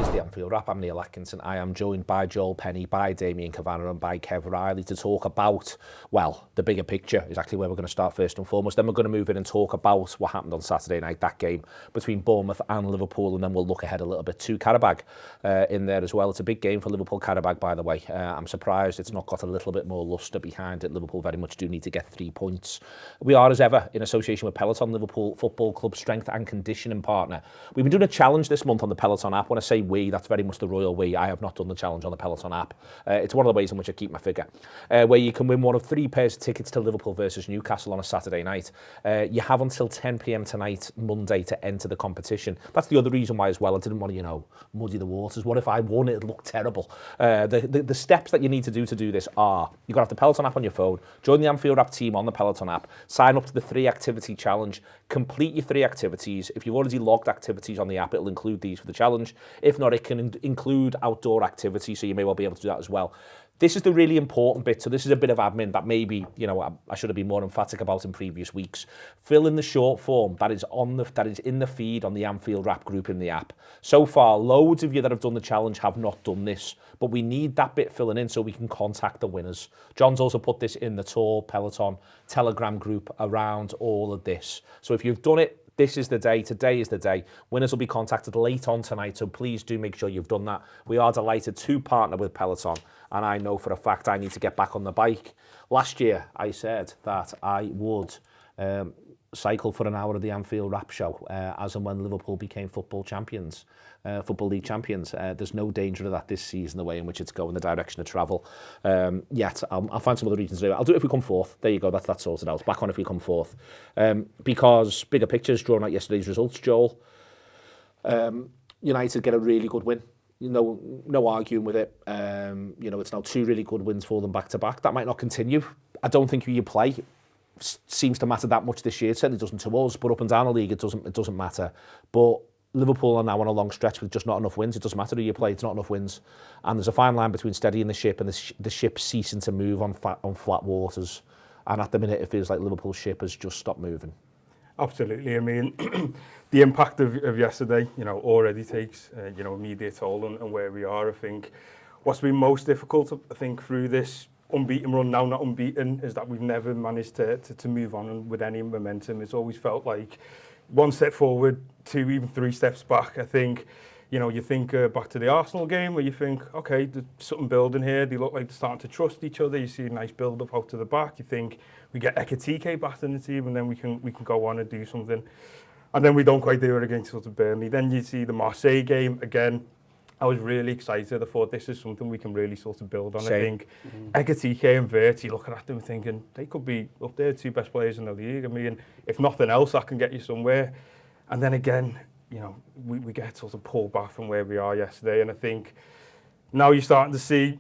is the Anfield Wrap. I'm Neil Atkinson. I am joined by Joel Penny, by Damian Kavanagh and by Reilly to talk about, well, the bigger picture is actually where we're going to start first and foremost. Then we're going to move in and talk about what happened on Saturday night, that game between Bournemouth and Liverpool, and then we'll look ahead a little bit to Carabag in there as well. It's a big game for Liverpool Carabag, by the way. I'm surprised it's not got a little bit more lustre behind it. Liverpool very much do need to get 3 points. We are, as ever, in association with Peloton, Liverpool Football Club strength and conditioning partner. We've been doing a challenge this month on the Peloton app. When I say we, that's very much the royal we. I have not done the challenge on the Peloton app. It's one of the ways in which I keep my figure, where you can win one of 3 pairs of tickets to Liverpool versus Newcastle on a Saturday night. You have until 10 p.m. tonight, Monday, to enter the competition. That's the other reason why as well. I didn't want to, muddy the waters. What if I won? It'd look terrible. The steps that you need to do this are, you've got to have the Peloton app on your phone, join the Anfield Wrap team on the Peloton app, sign up to the 3 activity challenge, complete your 3 activities. If you've already logged activities on the app, it'll include these for the challenge. If not, it can include outdoor activities, so you may well be able to do that as well. This is the really important bit. So this is a bit of admin that maybe, I should have been more emphatic about in previous weeks. Fill in the short form that is in the feed on the Anfield Wrap group in the app. So far, loads of you that have done the challenge have not done this, but we need that bit filling in so we can contact the winners. John's also put this in the Tour Peloton Telegram group around all of this. So if you've done it, this is the day. Today is the day. Winners will be contacted late on tonight, so please do make sure you've done that. We are delighted to partner with Peloton, and I know for a fact I need to get back on the bike. Last year, I said that I would cycle for an hour of the Anfield Wrap show as and when Liverpool became Football League champions. There's no danger of that this season, the way in which it's going, the direction of travel. Yet, I'll find some other reasons to do it. I'll do it if we come fourth. There you go, that's sorted out. Back on if we come fourth. Because bigger pictures, drawn out yesterday's results, Joel. United get a really good win. No arguing with it. It's now 2 really good wins for them back to back. That might not continue. I don't think who you play seems to matter that much this year. It certainly doesn't to us, but up and down the league, it doesn't matter. But Liverpool are now on a long stretch with just not enough wins. It doesn't matter who you play, it's not enough wins. And there's a fine line between steadying the ship and the ship ceasing to move on flat waters. And at the minute, it feels like Liverpool's ship has just stopped moving. Absolutely. I mean, the impact of yesterday, already takes, immediate toll on where we are. I think what's been most difficult, through this unbeaten run, now not unbeaten, is that we've never managed to move on with any momentum. It's always felt like 1 step forward, 2, even 3 steps back. I think, you think back to the Arsenal game where you think, okay, there's something building here. They look like they're starting to trust each other. You see a nice build-up out to the back. You think we get Ekitike back in the team and then we can go on and do something. And then we don't quite do it against Burnley. Then you see the Marseille game again. I was really excited. I thought this is something we can really sort of build on. Same. I think Ekitike and Verti, looking at them thinking they could be up there, 2 best players in the league. I mean, if nothing else, that can get you somewhere. And then again, we get sort of pulled back from where we are yesterday. And I think now you're starting to see,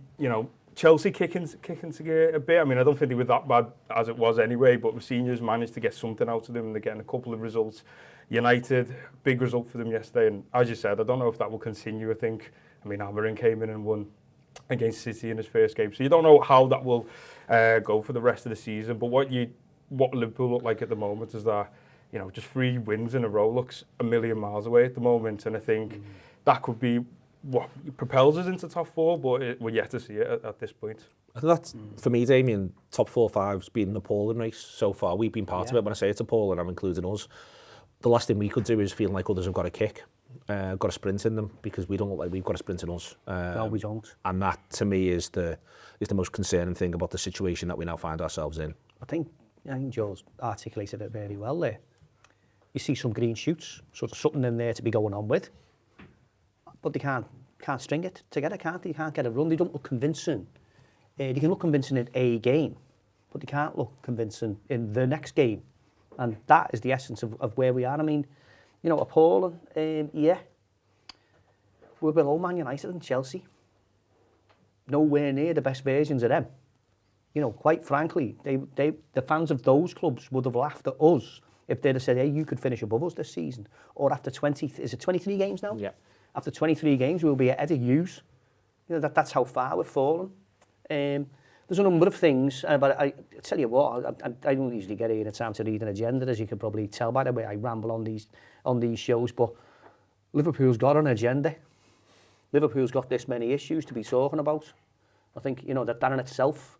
Chelsea kicking to gear a bit. I mean, I don't think they were that bad as it was anyway, but Mourinho's managed to get something out of them and they're getting a couple of results. United, big result for them yesterday, and as you said, I don't know if that will continue. Amarin came in and won against City in his first game, so you don't know how that will go for the rest of the season. But what Liverpool look like at the moment is that, just 3 wins in a row looks a million miles away at the moment, and I think that could be what propels us into top 4, but we're yet to see it at this point. I think that's, for me, Damian, top 4 or 5's been an appalling race so far. We've been part of it. When I say it's appalling, I'm including us. The last thing we could do is feel like others have got a kick, got a sprint in them, because we don't look like we've got a sprint in us. No, we don't. And that, to me, is the most concerning thing about the situation that we now find ourselves in. I think Joe's articulated it very well there. You see some green shoots, sort of something in there to be going on with, but they can't string it together, can't they? They can't get a run. They don't look convincing. They can look convincing in a game, but they can't look convincing in the next game. And that is the essence of where we are. I mean, appalling. We're below Man United and Chelsea. Nowhere near the best versions of them. Quite frankly, the fans of those clubs would have laughed at us if they'd have said, hey, you could finish above us this season. Or after 23 games now? Yeah. After 23 games, we'll be ahead of yous. That's how far we've fallen. There's a number of things, but I tell you what, I don't usually get here in time to read an agenda, as you can probably tell by the way I ramble on these shows, but Liverpool's got an agenda. Liverpool's got this many issues to be talking about. I think, you know, that in itself.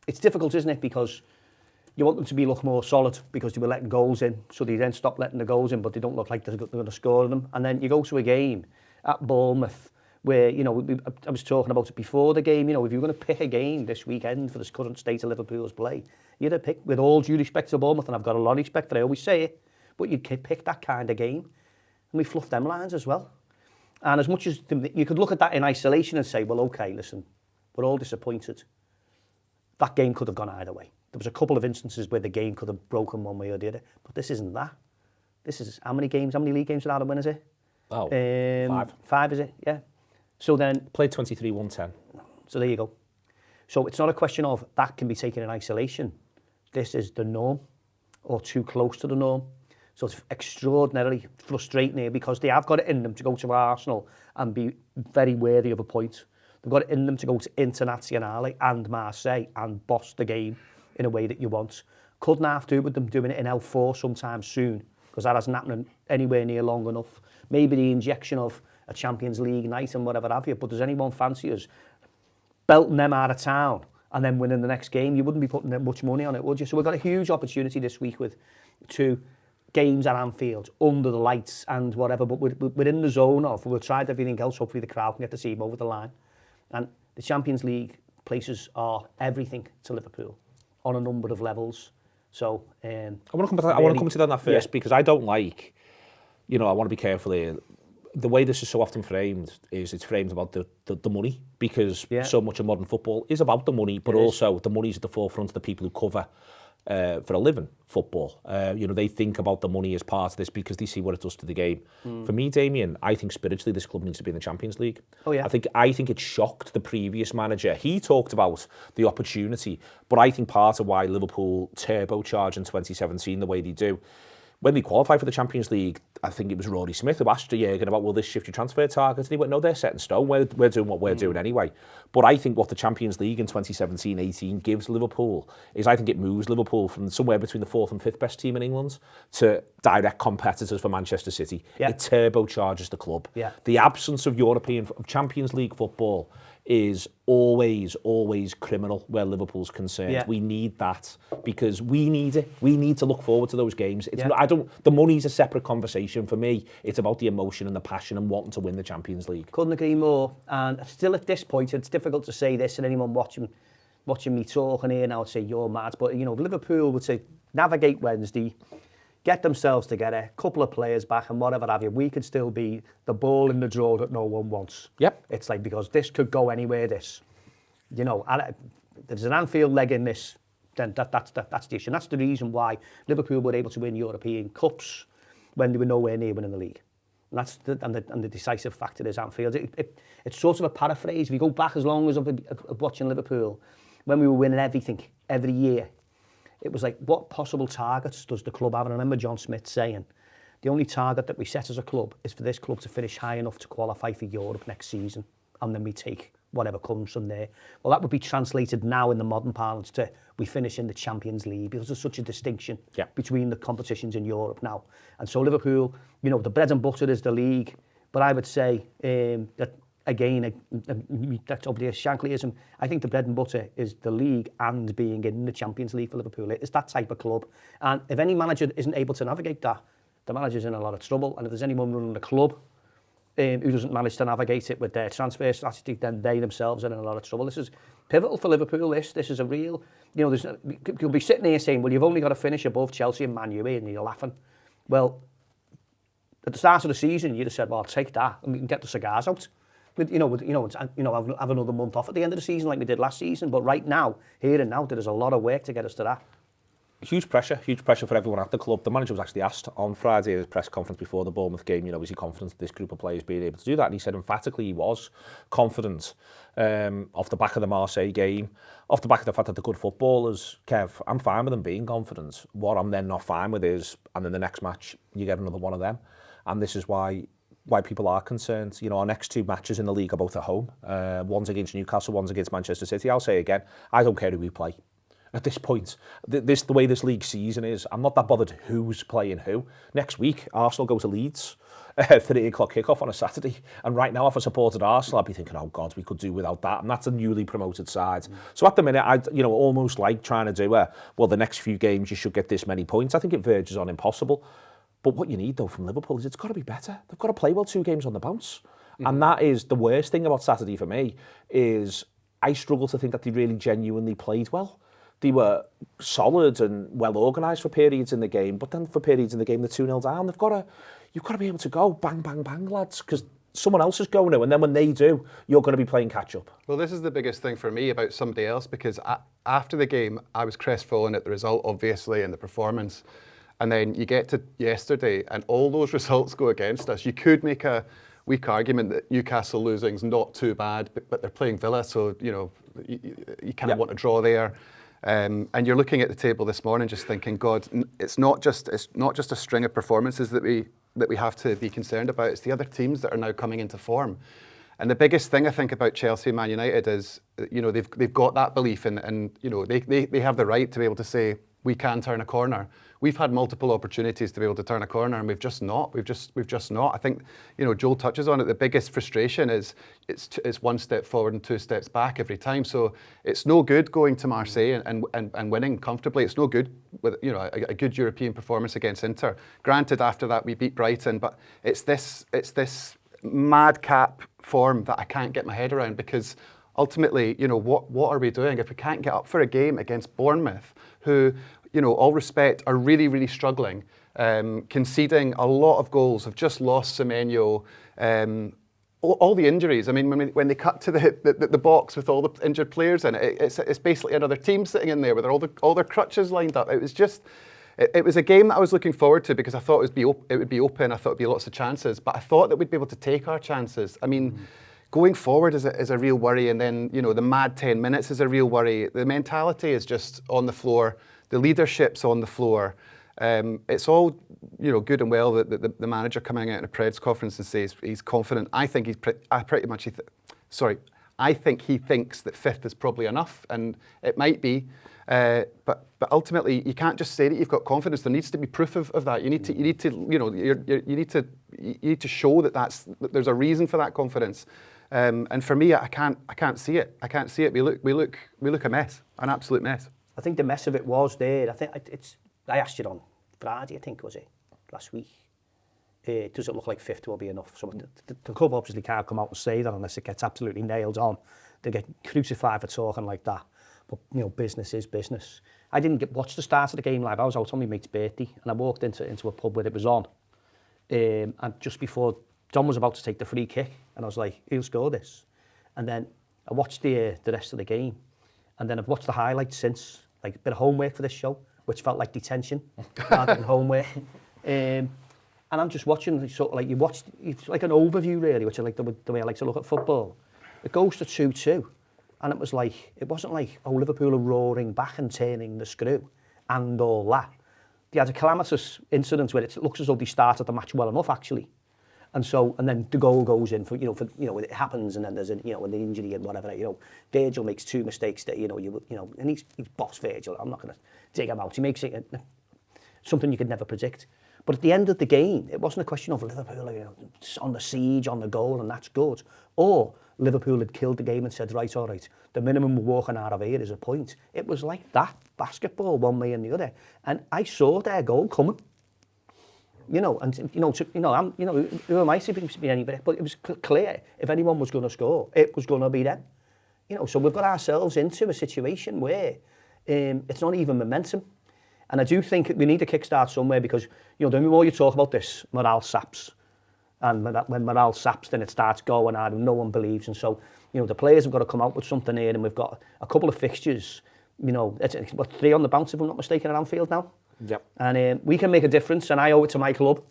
It's difficult, isn't it? Because you want them to look more solid because they were letting goals in. So they then stop letting the goals in, but they don't look like they're going to score them. And then you go to a game at Bournemouth where, you know, I was talking about it before the game, you know, if you're going to pick a game this weekend for this current state of Liverpool's play, you'd have picked, with all due respect to Bournemouth, and I've got a lot of respect for it, I always say it, but you'd pick that kind of game. And we fluffed them lines as well. And as much as you could look at that in isolation and say, well, okay, listen, we're all disappointed. That game could have gone either way. There was a couple of instances where the game could have broken one way or the other, but this isn't that. This is how many league games without a win is it? Oh, 5. 5 is it? Yeah. So then played 23, won 10. So there you go. So it's not a question of that can be taken in isolation. This is the norm, or too close to the norm. So it's extraordinarily frustrating here because they have got it in them to go to Arsenal and be very worthy of a point. They've got it in them to go to Internazionale and Marseille and boss the game in a way that you want. Couldn't have to with them doing it in L4 sometime soon, because that hasn't happened anywhere near long enough. Maybe the injection of a Champions League night and whatever have you, but does anyone fancy us belting them out of town and then winning the next game? You wouldn't be putting that much money on it, would you? So we've got a huge opportunity this week with 2 games at Anfield, under the lights and whatever, but we're in the zone of, we've tried everything else, hopefully the crowd can get the team over the line. And the Champions League places are everything to Liverpool on a number of levels. So I want to come to that first, because I don't like, you know, I want to be careful here. The way this is so often framed is it's framed about the money, because so much of modern football is about the money, but also the money's at the forefront of the people who cover for a living football. You know, they think about the money as part of this because they see what it does to the game. For me, Damian, I think spiritually this club needs to be in the Champions League. Oh yeah. I think it shocked the previous manager. He talked about the opportunity, but I think part of why Liverpool turbocharged in 2017 the way they do, when they qualified for the Champions League, I think it was Rory Smith who asked Jurgen about, will this shift your transfer targets? And he went, no, they're set in stone. We're doing what we're doing anyway. But I think what the Champions League in 2017-18 gives Liverpool is, I think it moves Liverpool from somewhere between the 4th and 5th best team in England to direct competitors for Manchester City. Yeah. It turbocharges the club. Yeah. The absence of Champions League football is always criminal where Liverpool's concerned. Yeah. We need that because we need it. We need to look forward to those games. It's the money's a separate conversation for me. It's about the emotion and the passion and wanting to win the Champions League. Couldn't agree more. And still at this point, it's difficult to say this, and anyone watching me talking here now would say you're mad. But you know, Liverpool would say navigate Wednesday, get themselves together, a couple of players back and whatever have you, we could still be the ball in the draw that no one wants. Yep. It's like, because this could go anywhere, this. You know, there's an Anfield leg in this, then that's the issue. And that's the reason why Liverpool were able to win European Cups when they were nowhere near winning the league. And that's the decisive factor is Anfield. It's sort of a paraphrase. If you go back as long as of watching Liverpool, when we were winning everything, every year, it was like, what possible targets does the club have? And I remember John Smith saying, the only target that we set as a club is for this club to finish high enough to qualify for Europe next season. And then we take whatever comes from there. Well, that would be translated now in the modern parlance to we finish in the Champions League, because there's such a distinction between the competitions in Europe now. And so Liverpool, you know, the bread and butter is the league. But I would say that, again, that's obviously a Shanklyism. I think the bread and butter is the league and being in the Champions League for Liverpool. It's that type of club. And if any manager isn't able to navigate that, the manager's in a lot of trouble. And if there's anyone running the club who doesn't manage to navigate it with their transfer strategy, then they themselves are in a lot of trouble. This is pivotal for Liverpool, this is a real, you know, you'll be sitting here saying, well, you've only got to finish above Chelsea and Man U, and you're laughing. Well, at the start of the season, you'd have said, well, I'll take that, and we can get the cigars out. Have another month off at the end of the season like we did last season. But right now, here and now, there's a lot of work to get us to that. Huge pressure for everyone at the club. The manager was actually asked on Friday at his press conference before the Bournemouth game, you know, is he confident that this group of players being able to do that? And he said emphatically he was confident off the back of the Marseille game, off the back of the fact that they're good footballers. Kev, I'm fine with them being confident. What I'm then not fine with is, and then the next match, you get another one of them. And this is why people are concerned. You know, our next 2 matches in the league are both at home. One's against Newcastle, one's against Manchester City. I'll say again, I don't care who we play. at this point. The way this league season is, I'm not that bothered who's playing who. Next week, Arsenal go to Leeds. 3 o'clock kickoff on a Saturday, and right now if I supported Arsenal I'd be thinking, oh god, we could do without that, and that's a newly promoted side. So at the minute I'd almost like trying to do the next few games you should get this many points. I think it verges on impossible, but what you need though from Liverpool is it's got to be better. They've got to play well 2 games on the bounce, and that is the worst thing about Saturday for me. Is I struggle to think that they really genuinely played well. They were solid and well organised for periods in the game, but then for periods in the game they're 2-0 down. You've got to be able to go bang, bang, bang, lads, because someone else is going to, and then when they do, you're going to be playing catch-up. Well, this is the biggest thing for me about somebody else, because after the game, I was crestfallen at the result, obviously, and the performance. And then you get to yesterday, and all those results go against us. You could make a weak argument that Newcastle losing's not too bad, but they're playing Villa, so, you kind of want to draw there. And you're looking at the table this morning just thinking, God, it's not just a string of performances that we have to be concerned about. It's the other teams that are now coming into form. And the biggest thing I think about Chelsea and Man United is, they've got that belief, and they have the right to be able to say, we can turn a corner. We've had multiple opportunities to be able to turn a corner, and we've just not. We've just not. I think, Joel touches on it. The biggest frustration is it's 1 step forward and 2 steps back every time. So it's no good going to Marseille and winning comfortably. It's no good with a good European performance against Inter. Granted, after that we beat Brighton, but it's this madcap form that I can't get my head around, because ultimately, what are we doing if we can't get up for a game against Bournemouth, who, all respect, are really, really struggling, conceding a lot of goals, have just lost Semenyo, all the injuries. I mean, when they cut to the box with all the injured players in it, it's basically another team sitting in there with all their crutches lined up. It was just, it was a game that I was looking forward to, because I thought it would be open. I thought it'd be lots of chances, but I thought that we'd be able to take our chances. I mean, going forward is a real worry, and then the mad 10 minutes is a real worry. The mentality is just on the floor. The leadership's on the floor. It's all good and well that the manager coming out in a press conference and says he's confident. I think I think he thinks that 5th is probably enough, and it might be. But ultimately, you can't just say that you've got confidence. There needs to be proof of that. You need to show that there's a reason for that confidence. And for me, I can't see it. I can't see it. We look a mess, an absolute mess. I think the mess of it was there. I asked you on Friday, I think, was it, last week. Does it look like 5th will be enough? So the club obviously can't come out and say that unless it gets absolutely nailed on. They get crucified for talking like that. But business is business. I didn't watch the start of the game live. I was out on my mate's birthday, and I walked into a pub where it was on. And just before John was about to take the free kick, and I was like, he'll score this. And then I watched the rest of the game, and then I've watched the highlights since, like a bit of homework for this show, which felt like detention rather than homework. And I'm just watching, sort of like it's like an overview really, which I like the way I like to look at football. It goes to 2-2, and it wasn't like, oh, Liverpool are roaring back and turning the screw and all that. They had a calamitous incident where it looks as though they started the match well enough actually. And then the goal goes in for it happens, and then there's an injury and whatever. Virgil makes 2 mistakes that and he's boss Virgil. I'm not going to dig him out. He makes it something you could never predict. But at the end of the game, it wasn't a question of Liverpool on the siege, on the goal, and that's good. Or Liverpool had killed the game and said, right, all right, the minimum we're walking out of here is a point. It was like that, basketball, one way and the other. And I saw their goal coming. Who am I to be anybody? But it was clear, if anyone was going to score, it was going to be them. So we've got ourselves into a situation where it's not even momentum. And I do think we need to kickstart somewhere, because, the more you talk about this, morale saps. And when morale saps, then it starts going out and no one believes. And so, the players have got to come out with something here, and we've got a couple of fixtures, it's 3 on the bounce, if I'm not mistaken, at Anfield now. Yep. And we can make a difference, and I owe it to my club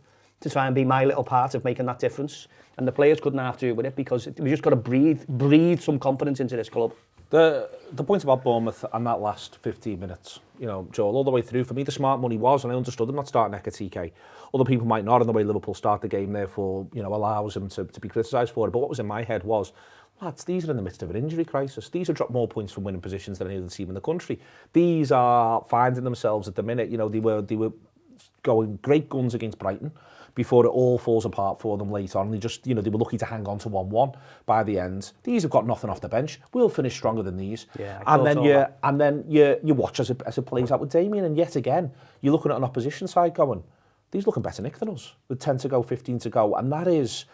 to try and be my little part of making that difference. And the players couldn't have to do with it, because we just got to breathe some confidence into this club. The point about Bournemouth and that last 15 minutes, Joel, all the way through, for me, the smart money was, and I understood them not starting Ekatike. Other people might not, and the way Liverpool start the game, therefore, allows them to be criticised for it. But what was in my head was, lads, these are in the midst of an injury crisis. These have dropped more points from winning positions than any other team in the country. These are finding themselves at the minute, you know, they were going great guns against Brighton before it all falls apart for them later on. They just, you know, they were lucky to hang on to 1-1 by the end. These have got nothing off the bench. We'll finish stronger than these. Yeah, and then you watch as it plays out with Damian, and yet again, you're looking at an opposition side going, these looking better nick than us, with 10 to go, 15 to go, and that is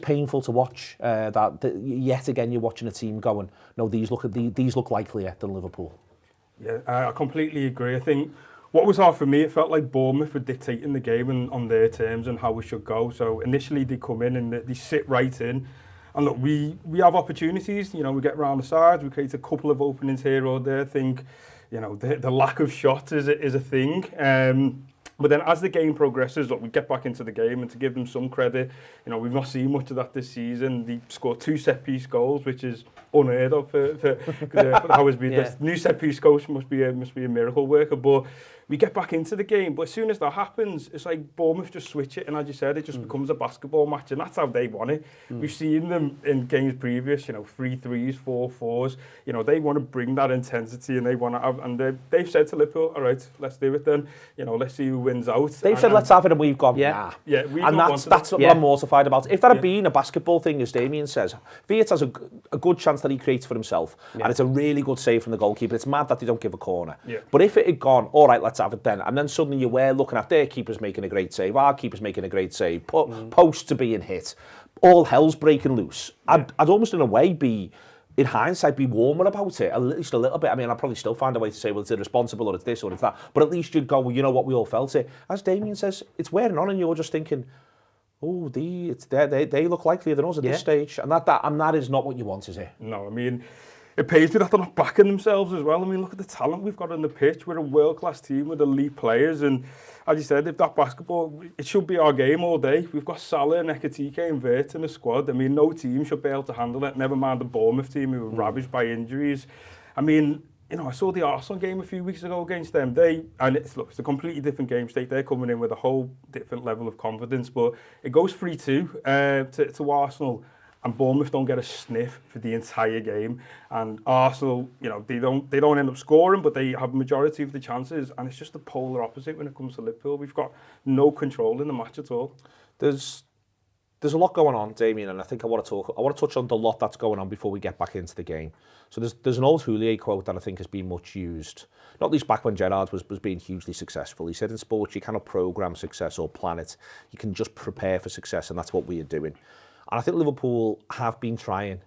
painful to watch. Yet again, you're watching a team going, no, these look likelier than Liverpool. Yeah, I completely agree. I think what was hard for me, it felt like Bournemouth were dictating the game and on their terms and how we should go. So initially they come in and they sit right in. And look, we have opportunities. You know, we get round the sides, we create a couple of openings here or there. I think, you know, the lack of shots is a thing. But then as the game progresses, look, we get back into the game, and to give them some credit, you know, we've not seen much of that this season. They scored 2 set-piece goals, which is unheard of for how it's been. This new set-piece coach must be a miracle worker. But we get back into the game. But as soon as that happens, it's like Bournemouth just switch it, and as you said, it just becomes a basketball match, and that's how they want it. We've seen them in games previous, you know, 3-3s, 4-4s. You know, they want to bring that intensity, and they want to have, and they've said to Liverpool, all right, let's do it then. You know, let's see who wins out. They've said, let's have it, and we've gone, nah. Yeah, and that's what I'm mortified about. If that had been a basketball thing, as Damian says, Viet has a good chance that he creates for himself, and it's a really good save from the goalkeeper. It's mad that they don't give a corner. But if it had gone, all right, let's have it then, and then suddenly you were looking at their keeper's making a great save, our keeper's making a great save, posts are being hit, all hell's breaking loose. I'd almost in a way be, in hindsight, be warmer about it, at least a little bit. I mean, I'd probably still find a way to say, well, it's irresponsible, or it's this, or it's that, but at least you'd go, well, you know what, we all felt it. As Damian says, it's wearing on, and you're just thinking, oh, they look likelier than us at this stage, and that is not what you want, is it? No, I mean, it pays me that they're not backing themselves as well. I mean, look at the talent we've got on the pitch. We're a world-class team with elite players, and as you said, if that basketball, it should be our game all day. We've got Salah, Ekitike and Vert in the squad. I mean, no team should be able to handle it, never mind the Bournemouth team who were ravaged by injuries. I mean, you know, I saw the Arsenal game a few weeks ago against them. It's a completely different game state. They're coming in with a whole different level of confidence, but it goes 3-2 to Arsenal, and Bournemouth don't get a sniff for the entire game. And Arsenal, you know, they don't end up scoring, but they have majority of the chances, and it's just the polar opposite when it comes to Liverpool. We've got no control in the match at all. There's a lot going on, Damian, and I think I want to touch on the lot that's going on before we get back into the game. So there's an old Houllier quote that I think has been much used, not least back when Gerrard was being hugely successful. He said, in sports, you cannot program success or plan it. You can just prepare for success, and that's what we are doing. And I think Liverpool have been trying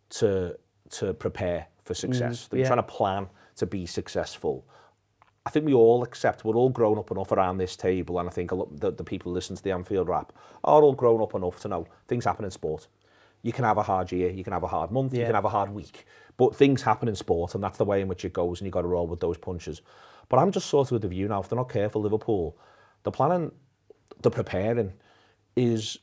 to prepare for success. They've been trying to plan to be successful. I think we all accept, we're all grown up enough around this table, and I think a lot, the people who listen to the Anfield Wrap are all grown up enough to know things happen in sport. You can have a hard year, you can have a hard month, you can have a hard week, but things happen in sport, and that's the way in which it goes, and you've got to roll with those punches. But I'm just sort of with the view now, if they're not careful, Liverpool, the planning, the preparing is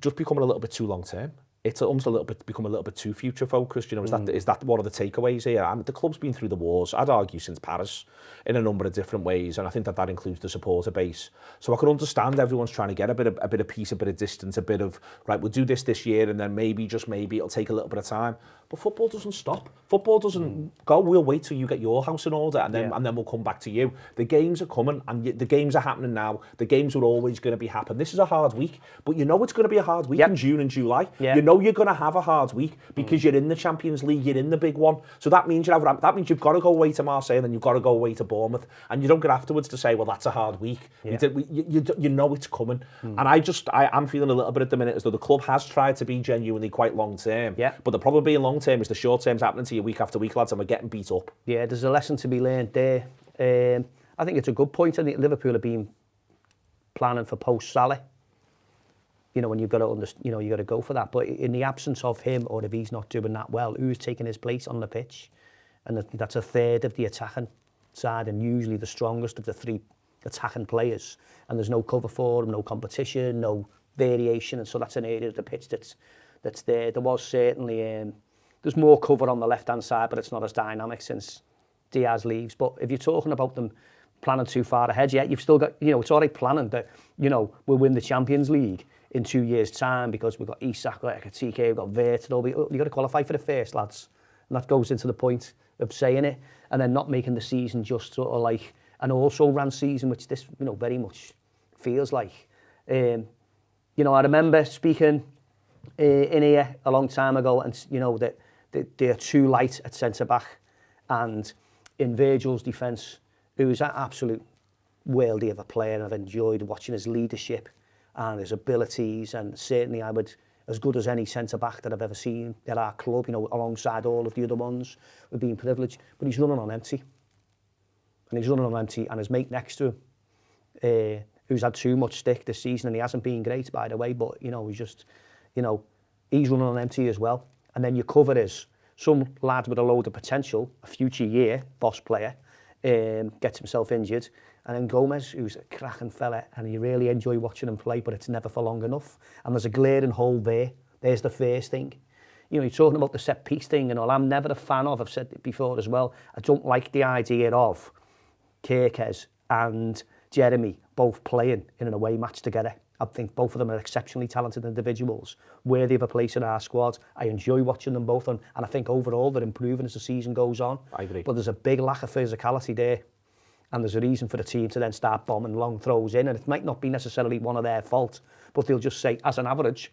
just becoming a little bit too long term. It's almost become a little bit too future focused. You know, is that one of the takeaways here? I mean, the club's been through the wars, I'd argue, since Paris, in a number of different ways, and I think that includes the supporter base. So I can understand everyone's trying to get a bit of peace, a bit of distance, a bit of, right, we'll do this year, and then maybe, just maybe, it'll take a little bit of time. But football doesn't stop. Football doesn't go, we'll wait till you get your house in order, and then we'll come back to you. The games are coming, and the games are happening now. The games are always going to be happening. This is a hard week, but you know it's going to be a hard week in June and July. You know you're going to have a hard week because you're in the Champions League, you're in the big one. So that means you've got to go away to Marseille, and then you've got to go away to Bournemouth, and you don't get afterwards to say, well, that's a hard week. You know it's coming. And I'm feeling a little bit at the minute as though the club has tried to be genuinely quite long term. But the problem being long term is the short term's happening to you week after week, lads, and we're getting beat up. Yeah, there's a lesson to be learned there. I think it's a good point. I think Liverpool have been planning for post-Salah. You know, when you've got to you got to go for that. But in the absence of him, or if he's not doing that well, who's taking his place on the pitch? And that's a third of the attacking side, and usually the strongest of the three attacking players. And there's no cover for him, no competition, no variation, and so that's an area of the pitch that's there. There was certainly there's more cover on the left-hand side, but it's not as dynamic since Diaz leaves. But if you're talking about them planning too far ahead, you've still got, it's all right planning that, we'll win the Champions League in 2 years' time because we've got Isak, we've got TK, we've got Vertonghen. You've got to qualify for the first, lads. And that goes into the point of saying it, and then not making the season just sort of like an also-ran season, which this, you know, very much feels like. You know, I remember speaking in here a long time ago, and you know that they're too light at centre-back, and in Virgil's defence, who was an absolute worldie of a player, and I've enjoyed watching his leadership and his abilities, and certainly I would, as good as any centre-back that I've ever seen at our club, you know, alongside all of the other ones, we've been privileged, but he's running on empty. And he's running on empty, and his mate next to him, who's had too much stick this season, and he hasn't been great, by the way, but, you know, he's just, you know, he's running on empty as well. And then your cover is some lad with a load of potential, a future year boss player, gets himself injured, and then Gomez, who's a cracking fella, and you really enjoy watching him play, but it's never for long enough. And there's a glaring hole there. There's the first thing. You know, you're talking about the set-piece thing and all. I'm never a fan of, I've said it before as well, I don't like the idea of Kirkes and Jeremy both playing in an away match together. I think both of them are exceptionally talented individuals, worthy of a place in our squad. I enjoy watching them both, and I think overall they're improving as the season goes on. I agree. But there's a big lack of physicality there, and there's a reason for the team to then start bombing long throws in, and it might not be necessarily one of their fault, but they'll just say, as an average,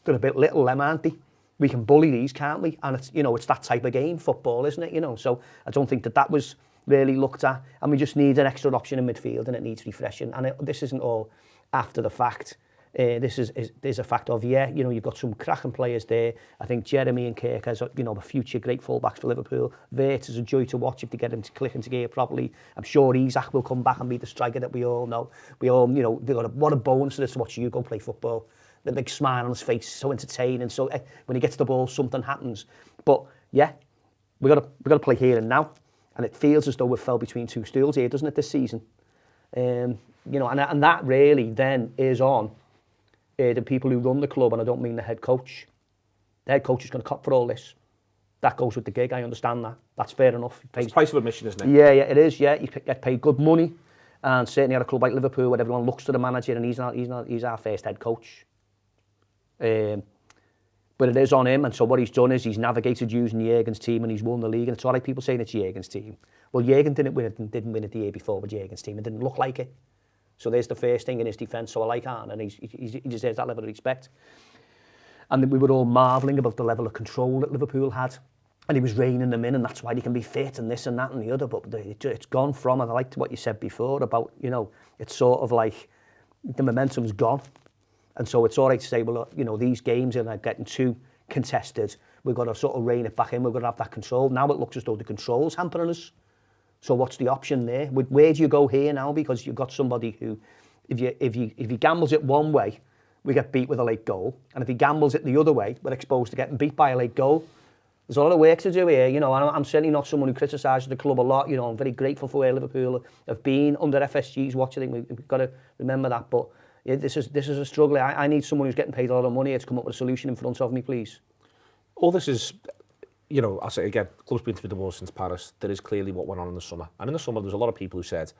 they're a bit little, them, aren't they? We can bully these, can't we? And it's, you know, it's that type of game, football, isn't it? You know, so I don't think that was really looked at, and we just need an extra option in midfield, and it needs refreshing. And this isn't all after the fact. This is a fact of, yeah, you know, you've got some cracking players there. I think Jeremy and Kirk as, you know, the future great fullbacks for Liverpool. Vert is a joy to watch if they get him to click into gear properly. I'm sure Isak will come back and be the striker that we all know. We all, you know, what a bonus it is to watch Hugo play football. The big smile on his face, so entertaining. So when he gets the ball, something happens. But yeah, we got to play here and now. And it feels as though we've fell between two stools here, doesn't it, this season? You know, and that really then is on the people who run the club, and I don't mean the head coach. The head coach is going to cop for all this. That goes with the gig, I understand that. That's fair enough. It's the price of admission, isn't it? Yeah, it is, yeah. You get paid good money, and certainly at a club like Liverpool where everyone looks to the manager, and he's our first head coach. But it is on him, and so what he's done is he's navigated using Jürgen's team, and he's won the league, and it's all right people saying it's Jürgen's team. Well, Jürgen didn't win it the year before with Jürgen's team. It didn't look like it. So there's the first thing in his defence. So I like Arne, and he deserves that level of respect. And we were all marvelling about the level of control that Liverpool had, and he was reining them in, and that's why they can be fit and this and that and the other. But it's gone from, and I liked what you said before about, you know, it's sort of like the momentum's gone. And so it's all right to say, well, look, you know, these games are getting too contested. We've got to sort of rein it back in. We've got to have that control. Now it looks as though the control's hampering us. So what's the option there? Where do you go here now? Because you've got somebody who, if he gambles it one way, we get beat with a late goal. And if he gambles it the other way, we're exposed to getting beat by a late goal. There's a lot of work to do here. You know, I'm certainly not someone who criticises the club a lot. You know, I'm very grateful for where Liverpool have been under FSG's watch. I think we've got to remember that. But yeah, this is a struggle. I need someone who's getting paid a lot of money to come up with a solution in front of me, please. All this is, you know, I'll say again, club's been through the war since Paris. There is clearly what went on in the summer. And in the summer, there's a lot of people who said,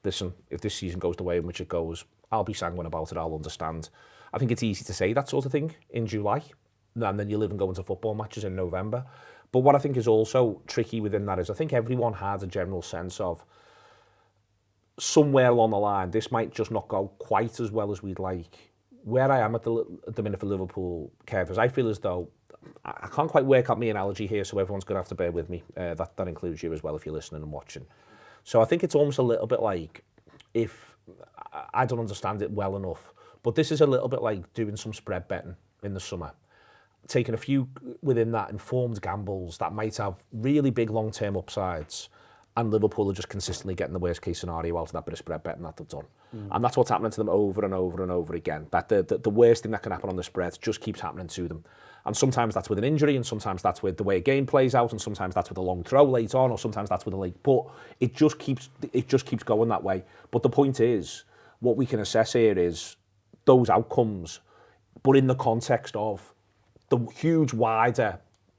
listen, if this season goes the way in which it goes, I'll be sanguine about it, I'll understand. I think it's easy to say that sort of thing in July, and then you live and go into football matches in November. But what I think is also tricky within that is I think everyone had a general sense of somewhere along the line, this might just not go quite as well as we'd like. Where I am at the minute for Liverpool, Kev, is I feel as though I can't quite work out my analogy here, so everyone's going to have to bear with me. That includes you as well if you're listening and watching. So I think it's almost a little bit like, if I don't understand it well enough, but this is a little bit like doing some spread betting in the summer, taking a few within that informed gambles that might have really big long-term upsides, and Liverpool are just consistently getting the worst case scenario out of that bit of spread betting that they've done. And that's what's happening to them over and over and over again. That the worst thing that can happen on the spreads just keeps happening to them. And sometimes that's with an injury, and sometimes that's with the way a game plays out, and sometimes that's with a long throw late on, or sometimes that's with a late putt. It just keeps going that way. But the point is, what we can assess here is those outcomes, but in the context of the huge wider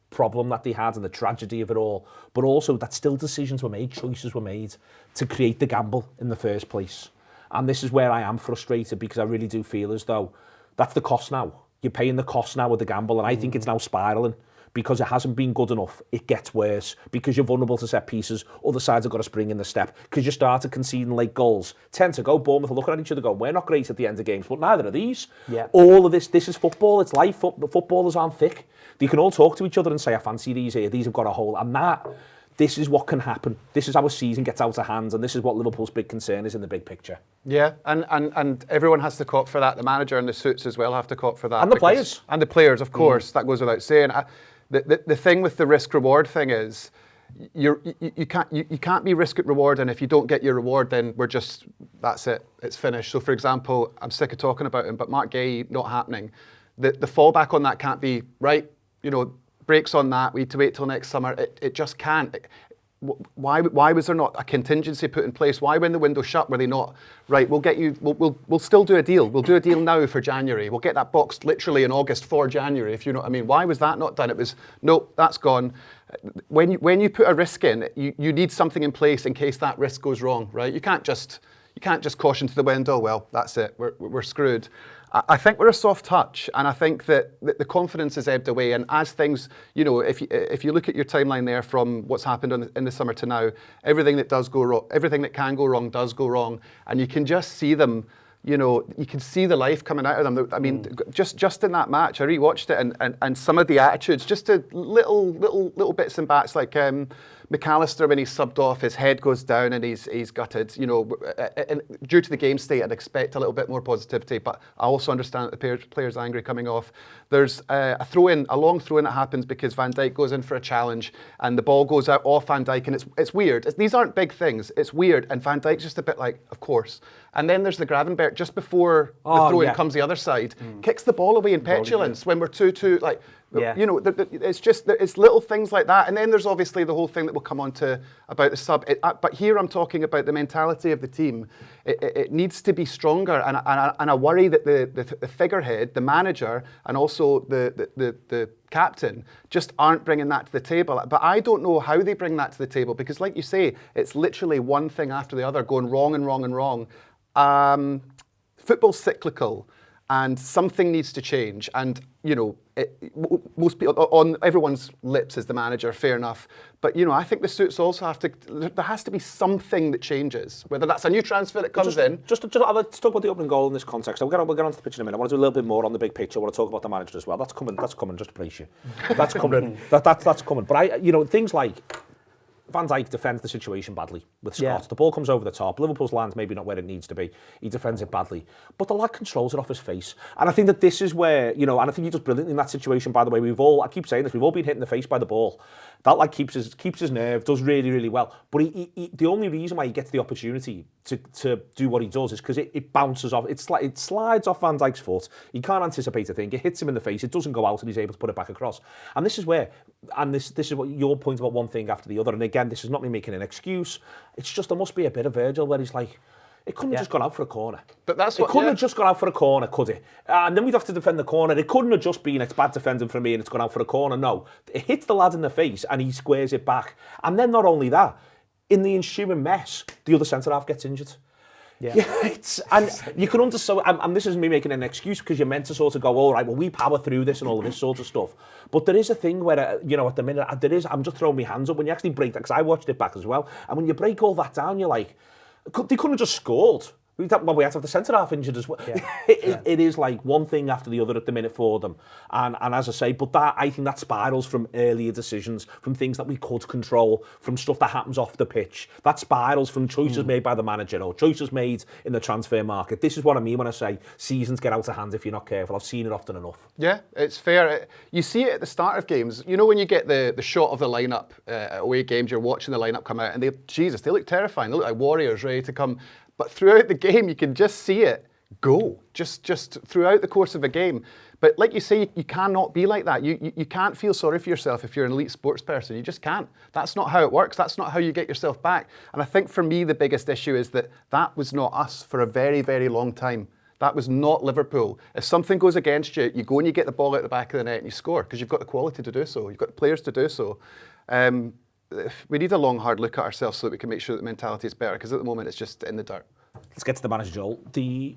problem that they had and the tragedy of it all, but also that still decisions were made, choices were made to create the gamble in the first place. And this is where I am frustrated, because I really do feel as though That's the cost now. You're paying the cost now of the gamble, and I think it's now spiralling because it hasn't been good enough. It gets worse because you're vulnerable to set pieces. Other sides have got to spring in the step because you started conceding late goals. 10 to go, Bournemouth are looking at each other going, we're not great at the end of games, but neither are these. Yeah. All of this is football. It's life. Footballers aren't thick. They can all talk to each other and say, I fancy these here. These have got a hole. And this is what can happen. This is how a season gets out of hand, and this is what Liverpool's big concern is in the big picture. Yeah, and everyone has to cop for that. The manager and the suits as well have to cop for that. And the players. And the players, of course. That goes without saying. The thing with the risk-reward thing is you can't be risk at reward, and if you don't get your reward, then that's it. It's finished. So, for example, I'm sick of talking about him, but Mark Gay not happening. The fallback on that can't be, right, breaks on that, we need to wait till next summer. It just can't. Why was there not a contingency put in place? Why, when the window shut, were they not, right, we'll get you, we'll still do a deal. We'll do a deal now for January. We'll get that boxed literally in August for January, if you know what I mean. Why was that not done? It was, nope, that's gone. When you put a risk in, you need something in place in case that risk goes wrong, right? You can't just caution to the wind, oh, well, that's it, we're screwed. I think we're a soft touch, and I think that the confidence has ebbed away. And as things, if you look at your timeline there from what's happened in the summer to now, everything that does go wrong, everything that can go wrong does go wrong, and you can just see them. You can see the life coming out of them. I mean, just in that match, I rewatched it, and some of the attitudes, just a little bits and bats, like McAllister when he's subbed off, his head goes down and he's gutted. And due to the game state, I'd expect a little bit more positivity, but I also understand that the players angry coming off. There's a long throw-in that happens because Van Dijk goes in for a challenge, and the ball goes out off Van Dijk, and it's weird. These aren't big things. It's weird, and Van Dijk's just a bit like, of course. And then there's the Gravenberch just before the throw-in comes the other side, kicks the ball away in petulance when we're 2-2, like. Yeah. It's little things like that, and then there's obviously the whole thing that we'll come on to about the sub. But here I'm talking about the mentality of the team. It needs to be stronger, and I worry that the figurehead, the manager, and also the captain just aren't bringing that to the table. But I don't know how they bring that to the table because, like you say, it's literally one thing after the other going wrong and wrong and wrong. Football's cyclical. And something needs to change. And, most people, on everyone's lips is the manager, fair enough. But, I think the suits also there has to be something that changes. Whether that's a new transfer that comes in. Let's talk about the opening goal in this context. We'll get onto the pitch in a minute. I want to do a little bit more on the big picture. I want to talk about the manager as well. That's coming, just to brace you. That's coming. That's coming. But things like Van Dijk defends the situation badly with Scott. Yeah. The ball comes over the top. Liverpool's land's maybe not where it needs to be. He defends it badly. But the lad controls it off his face. And I think that this is where, and I think he does brilliantly in that situation, by the way. I keep saying this, we've all been hit in the face by the ball. That lad keeps his nerve, does really, really well. But the only reason why he gets the opportunity to do what he does is because it bounces off. It slides off Van Dijk's foot. He can't anticipate a thing. It hits him in the face. It doesn't go out, and he's able to put it back across. And this is where, this is what your point about one thing after the other. And again, this is not me making an excuse. It's just there must be a bit of Virgil where he's like, it couldn't have just gone out for a corner. But it couldn't have just gone out for a corner, could it? And then we'd have to defend the corner. It couldn't have just been, it's bad defending for me and it's gone out for a corner. No, it hits the lad in the face and he squares it back. And then not only that, in the ensuing mess, the other centre-half gets injured. Yeah, and you can understand, and this isn't me making an excuse because you're meant to sort of go, all right, well, we power through this and all of this sort of stuff. But there is a thing where, at the minute, I'm just throwing my hands up when you actually break that, because I watched it back as well. And when you break all that down, you're like, they couldn't have just scored. We had to have the centre-half injured as well. Yeah. It is like one thing after the other at the minute for them. And as I say, but I think that spirals from earlier decisions, from things that we could control, from stuff that happens off the pitch. That spirals from choices made by the manager or choices made in the transfer market. This is what I mean when I say seasons get out of hand if you're not careful. I've seen it often enough. Yeah, it's fair. You see it at the start of games. When you get the shot of the lineup away games, you're watching the lineup come out and they look terrifying. They look like warriors ready to come. But throughout the game, you can just see it go, just throughout the course of a game. But like you say, you cannot be like that. You can't feel sorry for yourself if you're an elite sports person. You just can't. That's not how it works. That's not how you get yourself back. And I think for me, the biggest issue is that was not us for a very, very long time. That was not Liverpool. If something goes against you, you go and you get the ball out the back of the net and you score because you've got the quality to do so. You've got the players to do so. We need a long, hard look at ourselves so that we can make sure that the mentality is better, because at the moment it's just in the dirt. Let's get to the manager, Joel. The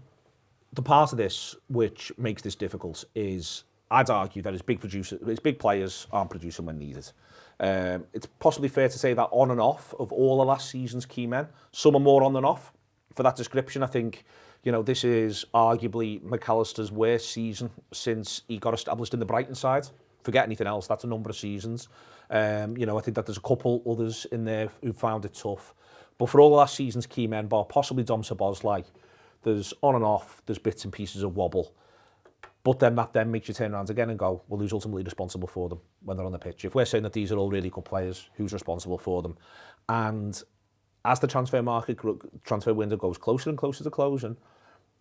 the part of this which makes this difficult is I'd argue that his big players aren't producing when needed. It's possibly fair to say that on and off of all of last season's key men, some are more on than off. For that description, I think, this is arguably McAllister's worst season since he got established in the Brighton side. Forget anything else, that's a number of seasons. I think that there's a couple others in there who found it tough. But for all of last season's key men, bar possibly Dom Szoboszlai, there's on and off, there's bits and pieces of wobble. But then that then makes you turn around again and go, well, who's ultimately responsible for them when they're on the pitch? If we're saying that these are all really good players, who's responsible for them? And as the transfer window goes closer and closer to closing,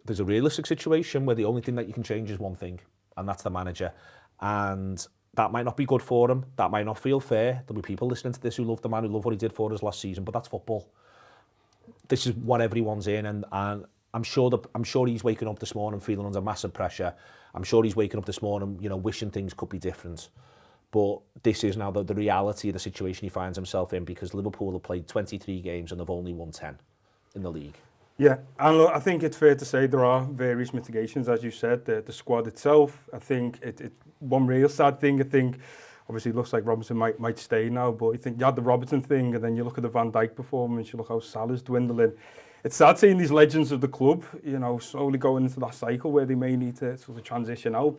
there's a realistic situation where the only thing that you can change is one thing, and that's the manager. And that might not be good for him. That might not feel fair. There'll be people listening to this who love the man, who love what he did for us last season, but that's football. This is what everyone's in, and I'm sure he's waking up this morning feeling under massive pressure. I'm sure he's waking up this morning, wishing things could be different. But this is now the reality of the situation he finds himself in, because Liverpool have played 23 games and they've only won 10 in the league. Yeah, and look, I think it's fair to say there are various mitigations, as you said. The squad itself, I think it one real sad thing, I think, obviously it looks like Robertson might stay now, but I think you had the Robertson thing, and then you look at the Van Dijk performance, you look how Salah's dwindling. It's sad seeing these legends of the club, slowly going into that cycle where they may need to sort of transition out.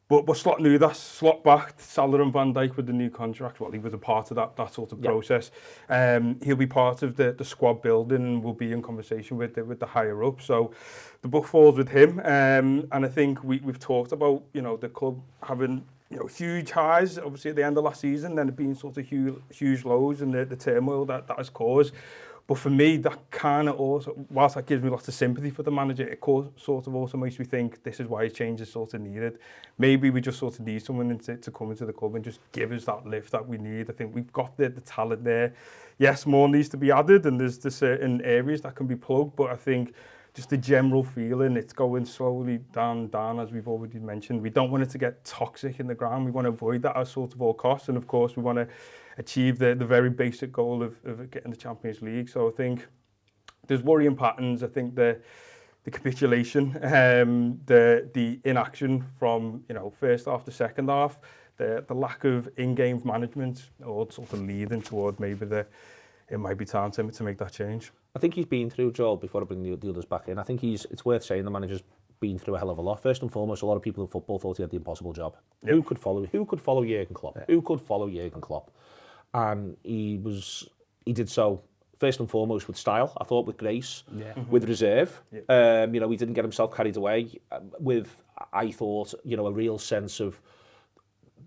But Slot knew that. Slot backed Salah and Van Dijk with the new contract. Well, he was a part of that sort of process. He'll be part of the squad building and will be in conversation with the higher up. So the book falls with him. And I think we've talked about, the club having huge highs, obviously at the end of last season, then it being sort of huge lows and the turmoil that has caused. But for me, that kind of also, whilst that gives me lots of sympathy for the manager, it sort of also makes me think this is why a change is sort of needed. Maybe we just sort of need someone to come into the club and just give us that lift that we need. I think we've got the talent there. Yes, more needs to be added, and there's certain areas that can be plugged, but I think just the general feeling, it's going slowly down, as we've already mentioned. We don't want it to get toxic in the ground. We want to avoid that at sort of all costs, and of course we want to achieve the very basic goal of getting the Champions League. So I think there's worrying patterns. I think the capitulation, the inaction from first half to second half, the lack of in-game management, all sort of leading toward maybe it might be time to make that change. I think he's been through, Joel, before I bring the others back in, I think it's worth saying the manager's been through a hell of a lot. First and foremost, a lot of people in football thought he had the impossible job. Yep. Who could follow Jurgen Klopp? Yeah. Who could follow Jurgen Klopp? And he did so first and foremost with style, I thought, with grace, with reserve. Yeah. He didn't get himself carried away with, I thought, a real sense of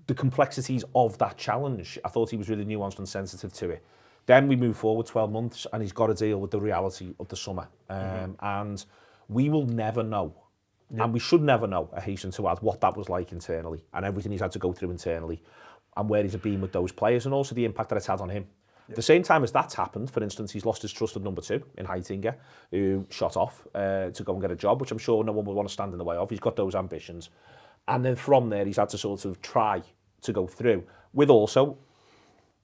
the complexities of that challenge. I thought he was really nuanced and sensitive to it. Then we move forward 12 months and he's got to deal with the reality of the summer. And we will never know, and we should never know, I hasten to add, what that was like internally and everything he's had to go through internally and where he's been with those players and also the impact that it's had on him. At the same time as that's happened, for instance, he's lost his trusted number 2 in Heitinga, who shot off to go and get a job, which I'm sure no one would want to stand in the way of. He's got those ambitions. And then from there, he's had to sort of try to go through with also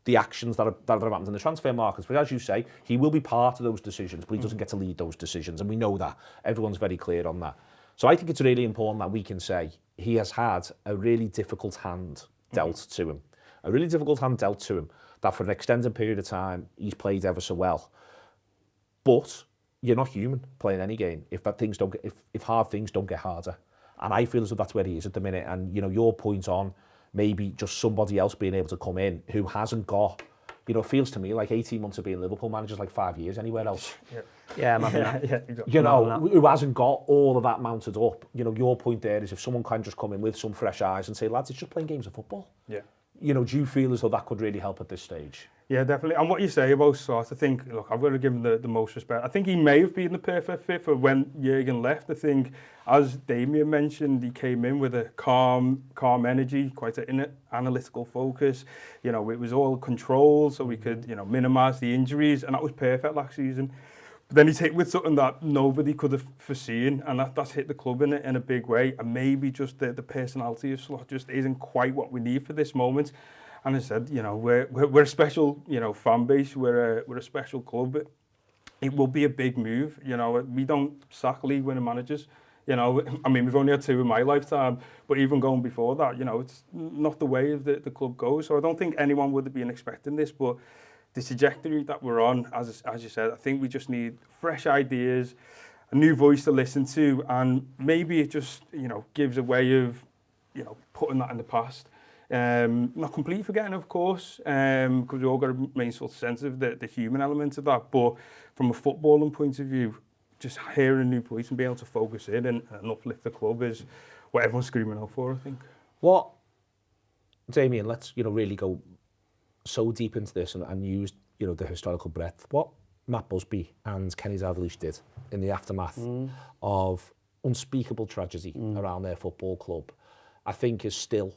the actions that have happened in the transfer markets. But as you say, he will be part of those decisions, but he doesn't get to lead those decisions. And we know that. Everyone's very clear on that. So I think it's really important that we can say he has had a really difficult hand dealt to him. A really difficult hand dealt to him that for an extended period of time, he's played ever so well. But you're not human playing any game if hard things don't get harder. And I feel as though that's where he is at the minute. And, your point on maybe just somebody else being able to come in who hasn't got, it feels to me like 18 months of being Liverpool manager's like 5 years anywhere else. Exactly. Who hasn't got all of that mounted up. Your point there is if someone can just come in with some fresh eyes and say, lads, it's just playing games of football. Yeah. Do you feel as though that could really help at this stage? Yeah, definitely. And what you say about Slot, I think, look, I've got to give him the most respect. I think he may have been the perfect fit for when Jurgen left. I think, as Damian mentioned, he came in with a calm energy, quite an analytical focus. It was all controlled so we could, minimise the injuries, and that was perfect last season. But then he's hit with something that nobody could have foreseen, and that's hit the club in a big way. And maybe just the personality of Slot just isn't quite what we need for this moment. And I said, we're a special, fan base. We're a special club. It will be a big move. We don't sack league winning managers. You know, I mean, we've only had 2 in my lifetime, but even going before that, you know, it's not the way of the club goes. So I don't think anyone would have been expecting this, but the trajectory that we're on, as you said, I think we just need fresh ideas, a new voice to listen to, and maybe it just, you know, gives a way of, you know, putting that in the past. Not completely forgetting, of course, because we all got to remain sort of sensitive the human element of that, but from a footballing point of view, just hearing a new voice and being able to focus in and uplift the club is what everyone's screaming out for, I think. What, Damian, let's, you know, really go so deep into this and use, you know, the historical breadth. What Matt Busby and Kenny Dalglish did in the aftermath of unspeakable tragedy around their football club, I think is still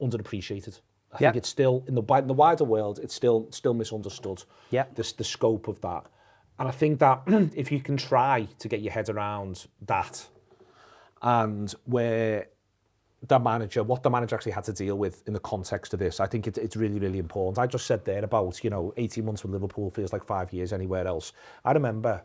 underappreciated. I think it's still, in the wider world, it's still misunderstood, the scope of that. And I think that if you can try to get your head around that and where what the manager actually had to deal with in the context of this, I think it's really, really important. I just said there about, you know, 18 months with Liverpool feels like 5 years anywhere else. I remember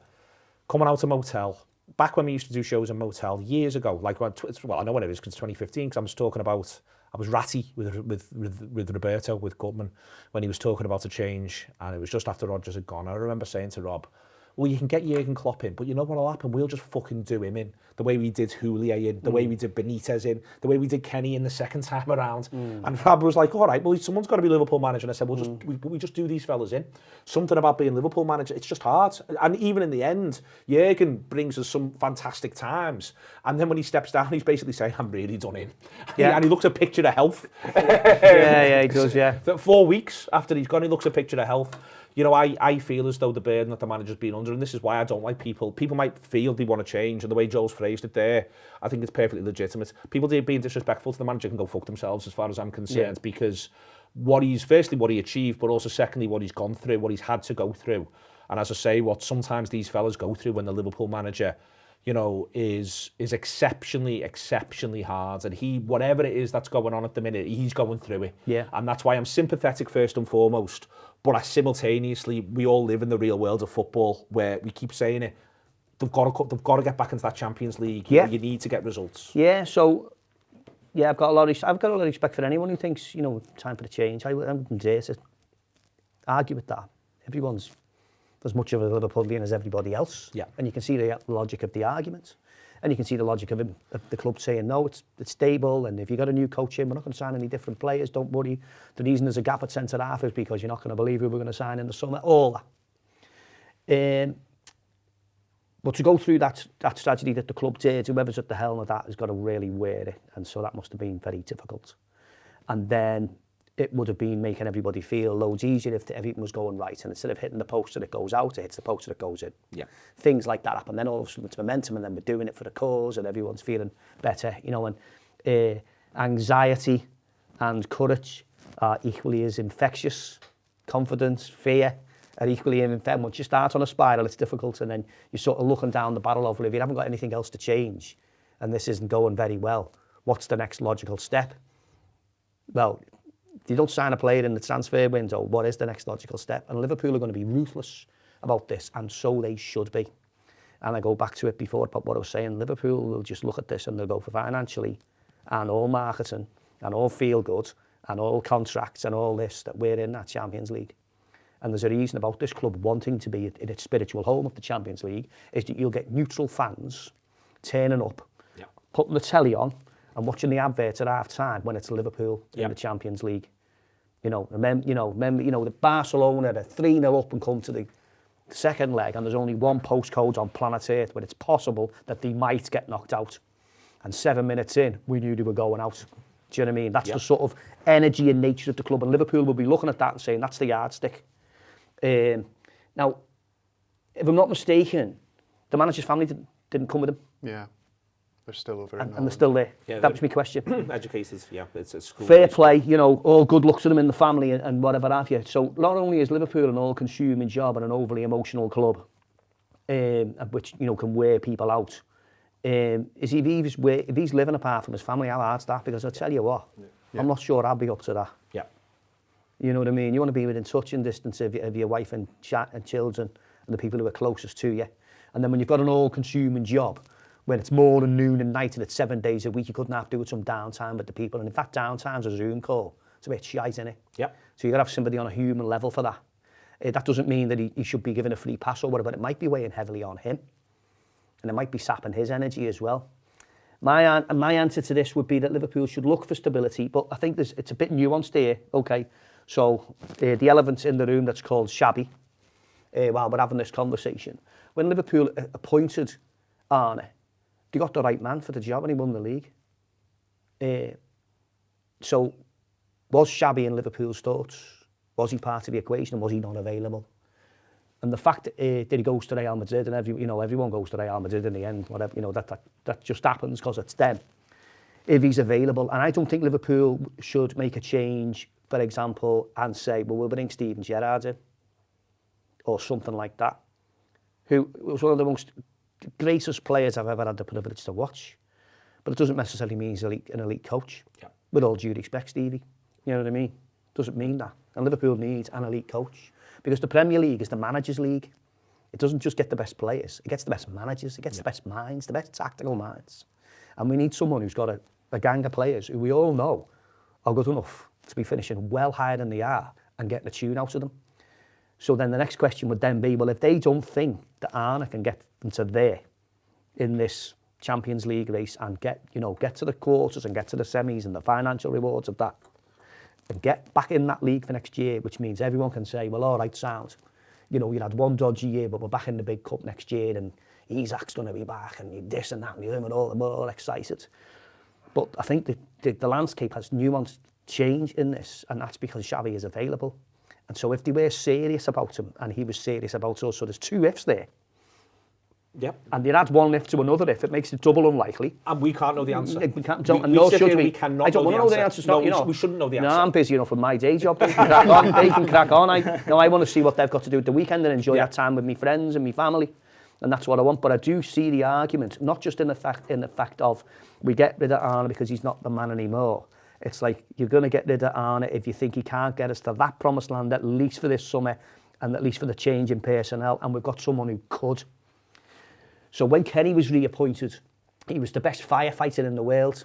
coming out of motel, back when we used to do shows in motel years ago, like, well, I know when it is because it's 2015, because I was ratty with Roberto, with Gutman, when he was talking about a change, and it was just after Rodgers had gone. I remember saying to Rob, well, you can get Jurgen Klopp in, but you know what'll happen? We'll just fucking do him in. The way we did Houllier in, the way we did Benitez in, the way we did Kenny in the second time around. And Rob was like, all right, well, someone's got to be Liverpool manager. And I said, well, we just do these fellas in. Something about being Liverpool manager, it's just hard. And even in the end, Jurgen brings us some fantastic times. And then when he steps down, he's basically saying, I'm really done in. And he looks a picture of health. Yeah, he does, yeah. 4 weeks after he's gone, he looks a picture of health. You know, I feel as though the burden that the manager's been under, and this is why I don't like people might feel they want to change, and the way Joel's phrased it there, I think it's perfectly legitimate. People being disrespectful to the manager can go fuck themselves as far as I'm concerned, because what he achieved, but also secondly, what he's gone through, what he's had to go through. And as I say, what sometimes these fellas go through when the Liverpool manager, you know, is exceptionally hard. And whatever it is that's going on at the minute, he's going through it. Yeah. And that's why I'm sympathetic first and foremost. But simultaneously, we all live in the real world of football where we keep saying it. They've got to get back into that Champions League. Yeah. You need to get results. Yeah. So, yeah, I've got a lot of respect for anyone who thinks, you know, time for the change. I wouldn't dare to argue with that. Everyone's as much of a Liverpoolian as everybody else. Yeah. And you can see the logic of the argument. And you can see the logic of the club saying, no, it's stable, and if you've got a new coach in, we're not going to sign any different players, don't worry. The reason there's a gap at centre-half is because you're not going to believe who we're going to sign in the summer, all that. But to go through that strategy that the club did, whoever's at the helm of that has got to really wear it, and so that must have been very difficult. And then it would have been making everybody feel loads easier if everything was going right. And instead of hitting the post that it goes out, it hits the post that it goes in. Yeah. Things like that happen. Then all of a sudden it's momentum, and then we're doing it for the cause, and everyone's feeling better, you know. And anxiety and courage are equally as infectious. Confidence, fear are equally infectious. Once you start on a spiral, it's difficult, and then you're sort of looking down the barrel of, if you haven't got anything else to change, and this isn't going very well, what's the next logical step? Well, if you don't sign a player in the transfer window, what is the next logical step? And Liverpool are going to be ruthless about this, and so they should be. And I go back to it before about what I was saying. Liverpool will just look at this and they'll go for financially and all marketing and all feel good and all contracts and all this, that we're in that Champions League. And there's a reason about this club wanting to be in its spiritual home of the Champions League, is that you'll get neutral fans turning up, putting the telly on and watching the adverts at half time when it's Liverpool in the Champions League. You know, remember, the Barcelona, they're 3-0 up and come to the second leg, and there's only one postcode on planet Earth where it's possible that they might get knocked out. And 7 minutes in, we knew they were going out. Do you know what I mean? That's the sort of energy and nature of the club, and Liverpool will be looking at that and saying, that's the yardstick. Now, if I'm not mistaken, the manager's family didn't come with him. Yeah. They're still over and they're still there. Yeah, that was my question. Educated, it's a school. Fair play, you know, all good luck to them in the family and whatever have you. So not only is Liverpool an all-consuming job and an overly emotional club, which, you know, can wear people out, is if he's living apart from his family, how hard's that? Because I'll tell you what, I'm not sure I'll be up to that. Yeah. You know what I mean? You want to be within touching distance of your wife and children and the people who are closest to you. And then when you've got an all-consuming job, when it's morning, noon and night and it's 7 days a week, you couldn't have to do some downtime with the people. And if that downtime's a Zoom call, it's a bit shite, isn't it? Yep. So you've got to have somebody on a human level for that. That doesn't mean that he should be given a free pass or whatever, but it might be weighing heavily on him. And it might be sapping his energy as well. My answer to this would be that Liverpool should look for stability, but I think it's a bit nuanced here. Okay, so the elephant in the room that's called shabby, while we're having this conversation. When Liverpool appointed Arne, they got the right man for the job and he won the league. So was shabby in Liverpool's thoughts? Was he part of the equation and was he not available? And the fact that he goes to Real Madrid and everyone goes to Real Madrid in the end, whatever, that just happens because it's them. If he's available, and I don't think Liverpool should make a change, for example, and say, well, we'll bring Steven Gerrard in, or something like that, who was one of the most greatest players I've ever had the privilege to watch. But it doesn't necessarily mean he's an elite coach. Yeah. With all due respect, Stevie. You know what I mean? Doesn't mean that. And Liverpool needs an elite coach. Because the Premier League is the managers' league. It doesn't just get the best players. It gets the best managers. It gets the best minds, the best tactical minds. And we need someone who's got a gang of players who we all know are good enough to be finishing well higher than they are and getting a tune out of them. So then the next question would then be, well, if they don't think that Arne can get them to there in this Champions League race and get to the quarters and get to the semis and the financial rewards of that, and get back in that league for next year, which means everyone can say, well, all right, sound. You had one dodgy year, but we're back in the big cup next year and Isaac's going to be back and this and that and the other, and all the more excited. But I think the landscape has nuanced change in this, and that's because Xavi is available. And so if they were serious about him and he was serious about us, so there's two ifs there. Yep. And you add one if to another if, it makes it double unlikely. And we can't know the answer. We can't, we cannot I don't want to know the answer. No, we shouldn't know the answer. No, I'm busy enough with my day job. They can crack on. They can crack on. I want to see what they've got to do at the weekend and enjoy that time with my friends and my family. And that's what I want. But I do see the argument, not just in the fact of we get rid of Arne because he's not the man anymore. It's like you're going to get rid of Arne if you think he can't get us to that promised land, at least for this summer and at least for the change in personnel. And we've got someone who could. So when Kenny was reappointed, he was the best firefighter in the world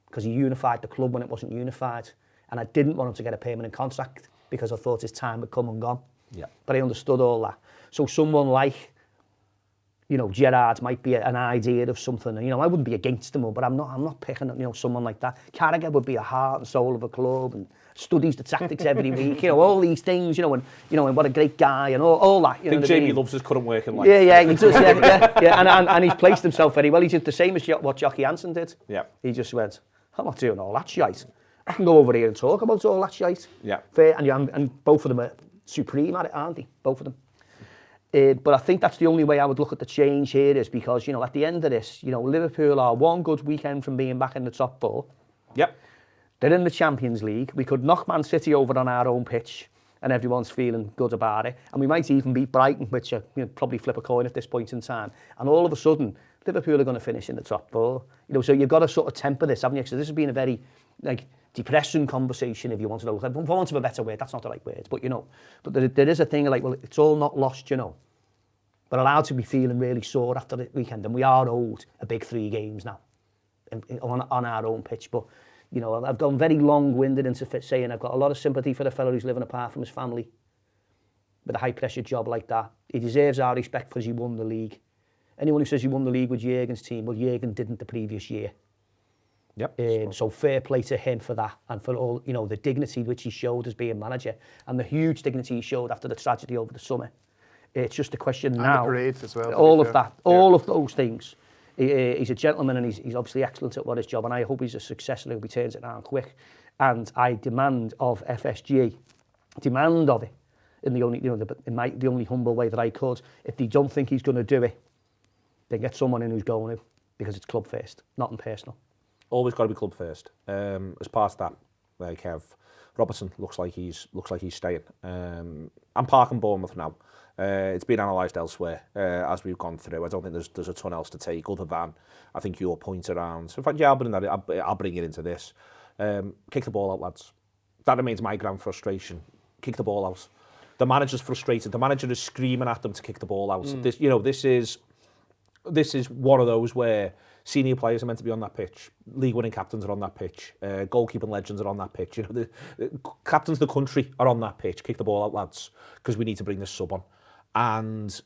because he unified the club when it wasn't unified. And I didn't want him to get a permanent contract because I thought his time had come and gone. Yeah. But I understood all that. So someone like, Gerrard might be an idea of something. I wouldn't be against him, but I'm not picking, someone like that. Carragher would be a heart and soul of a club and studies the tactics every week. All these things, and what a great guy and all that. I think Jamie loves his current work in life. Yeah, he does. Yeah. And he's placed himself very well. He's just the same as what Jocky Hansen did. Yeah. He just went, I'm not doing all that shite. I can go over here and talk about all that shite. Yeah. Fair, and both of them are supreme at it, aren't they? Both of them. But I think that's the only way I would look at the change here is because, at the end of this, Liverpool are one good weekend from being back in the top four. Yep. They're in the Champions League. We could knock Man City over on our own pitch and everyone's feeling good about it. And we might even beat Brighton, which probably flip a coin at this point in time. And all of a sudden, Liverpool are going to finish in the top four. So you've got to sort of temper this, haven't you? So this has been a very, depressing conversation, if you want to know. For want of a better word, that's not the right word, but but there is a thing well, it's all not lost, We're allowed to be feeling really sore after the weekend, and we are owed a big 3 games now on our own pitch. But, I've gone very long-winded into saying I've got a lot of sympathy for the fellow who's living apart from his family with a high-pressure job like that. He deserves our respect because he won the league. Anyone who says he won the league with Jurgen's team, well, Jurgen didn't the previous year. Yep. So fair play to him for that and for all, the dignity which he showed as being manager and the huge dignity he showed after the tragedy over the summer. It's just a question and now. The parades as well. All of that, all of those things. He's a gentleman and he's obviously excellent at what his job, and I hope he's a success and he turns it around quick. And I demand of FSG, of it, in the only, the only humble way that I could. If they don't think he's going to do it, then get someone in who's going to, because it's club first, not in personal. Always got to be club first. As part of that, Kev, Robertson looks like he's staying. I'm parking Bournemouth now. It's been analysed elsewhere as we've gone through. I don't think there's a ton else to take other than I think your point around. In fact, I'll bring it into this. Kick the ball out, lads. That remains my grand frustration. Kick the ball out. The manager's frustrated. The manager is screaming at them to kick the ball out. This is this is one of those where senior players are meant to be on that pitch, league-winning captains are on that pitch, goalkeeping legends are on that pitch. You know, the captains of the country are on that pitch. Kick the ball out, lads, because we need to bring this sub on. And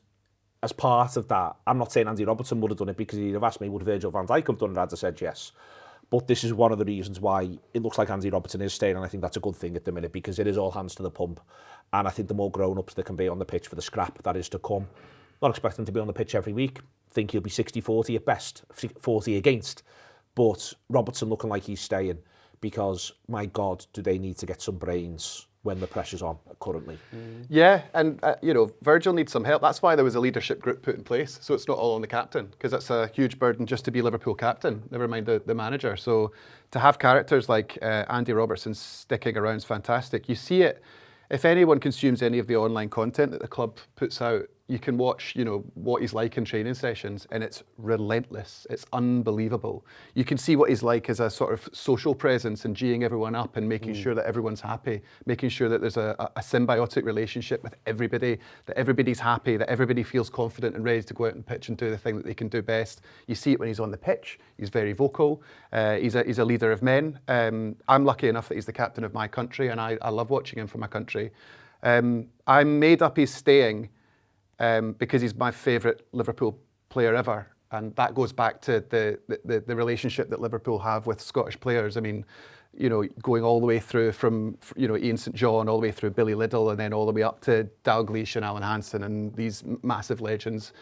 as part of that, I'm not saying Andy Robertson would have done it, because he'd have asked me, would Virgil van Dijk have done it? I'd have said yes. But this is one of the reasons why it looks like Andy Robertson is staying, and I think that's a good thing at the minute, because it is all hands to the pump. And I think the more grown-ups that can be on the pitch for the scrap that is to come, not expecting to be on the pitch every week, think he'll be 60-40 at best, 40 against. But Robertson looking like he's staying, because, my God, do they need to get some brains when the pressure's on currently. Yeah, and you know, Virgil needs some help. That's why there was a leadership group put in place, so it's not all on the captain, because that's a huge burden just to be Liverpool captain, never mind the manager. So to have characters like Andy Robertson sticking around is fantastic. You see it, if anyone consumes any of the online content that the club puts out, you can watch, you know, what he's like in training sessions, and it's relentless. It's unbelievable. You can see what he's like as a sort of social presence and geeing everyone up and making sure that everyone's happy, making sure that there's a symbiotic relationship with everybody, that everybody's happy, that everybody feels confident and ready to go out and pitch and do the thing that they can do best. You see it when he's on the pitch. He's very vocal. He's a leader of men. I'm lucky enough that he's the captain of my country, and I love watching him for my country. I'm made up he's staying because he's my favourite Liverpool player ever, and that goes back to the relationship that Liverpool have with Scottish players. I mean, you know, going all the way through from, you know, Ian St John, all the way through Billy Liddell, and then all the way up to Dalglish and Alan Hansen and these massive legends,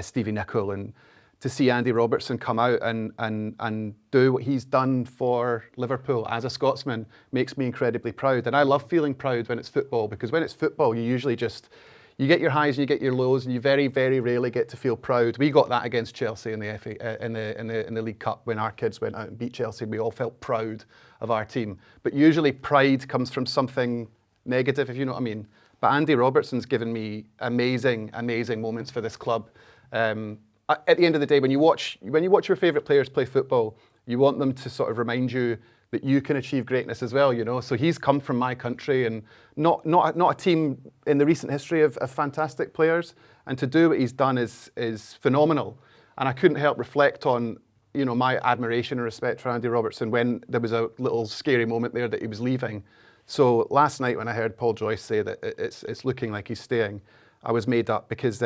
Stevie Nicol, and to see Andy Robertson come out and do what he's done for Liverpool as a Scotsman makes me incredibly proud. And I love feeling proud when it's football, because when it's football, you usually just, you get your highs and you get your lows, and you very, very rarely get to feel proud. We got that against Chelsea in the League Cup when our kids went out and beat Chelsea. We all felt proud of our team. But usually pride comes from something negative, if you know what I mean. But Andy Robertson's given me amazing, amazing moments for this club. At the end of the day, when you watch your favourite players play football, you want them to sort of remind you that you can achieve greatness as well, you know. So he's come from my country, and not a team in the recent history of fantastic players, and to do what he's done is phenomenal. And I couldn't help reflect on, you know, my admiration and respect for Andy Robertson when there was a little scary moment there that he was leaving. So last night when I heard Paul Joyce say that it's looking like he's staying, I was made up, because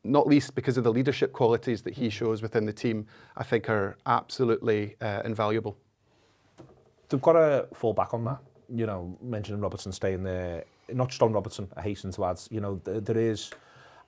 not least because of the leadership qualities that he shows within the team, I think are absolutely invaluable. They've got to fall back on that, you know, mentioning Robertson staying there, not just on Robertson, I hasten to add, you know, there is,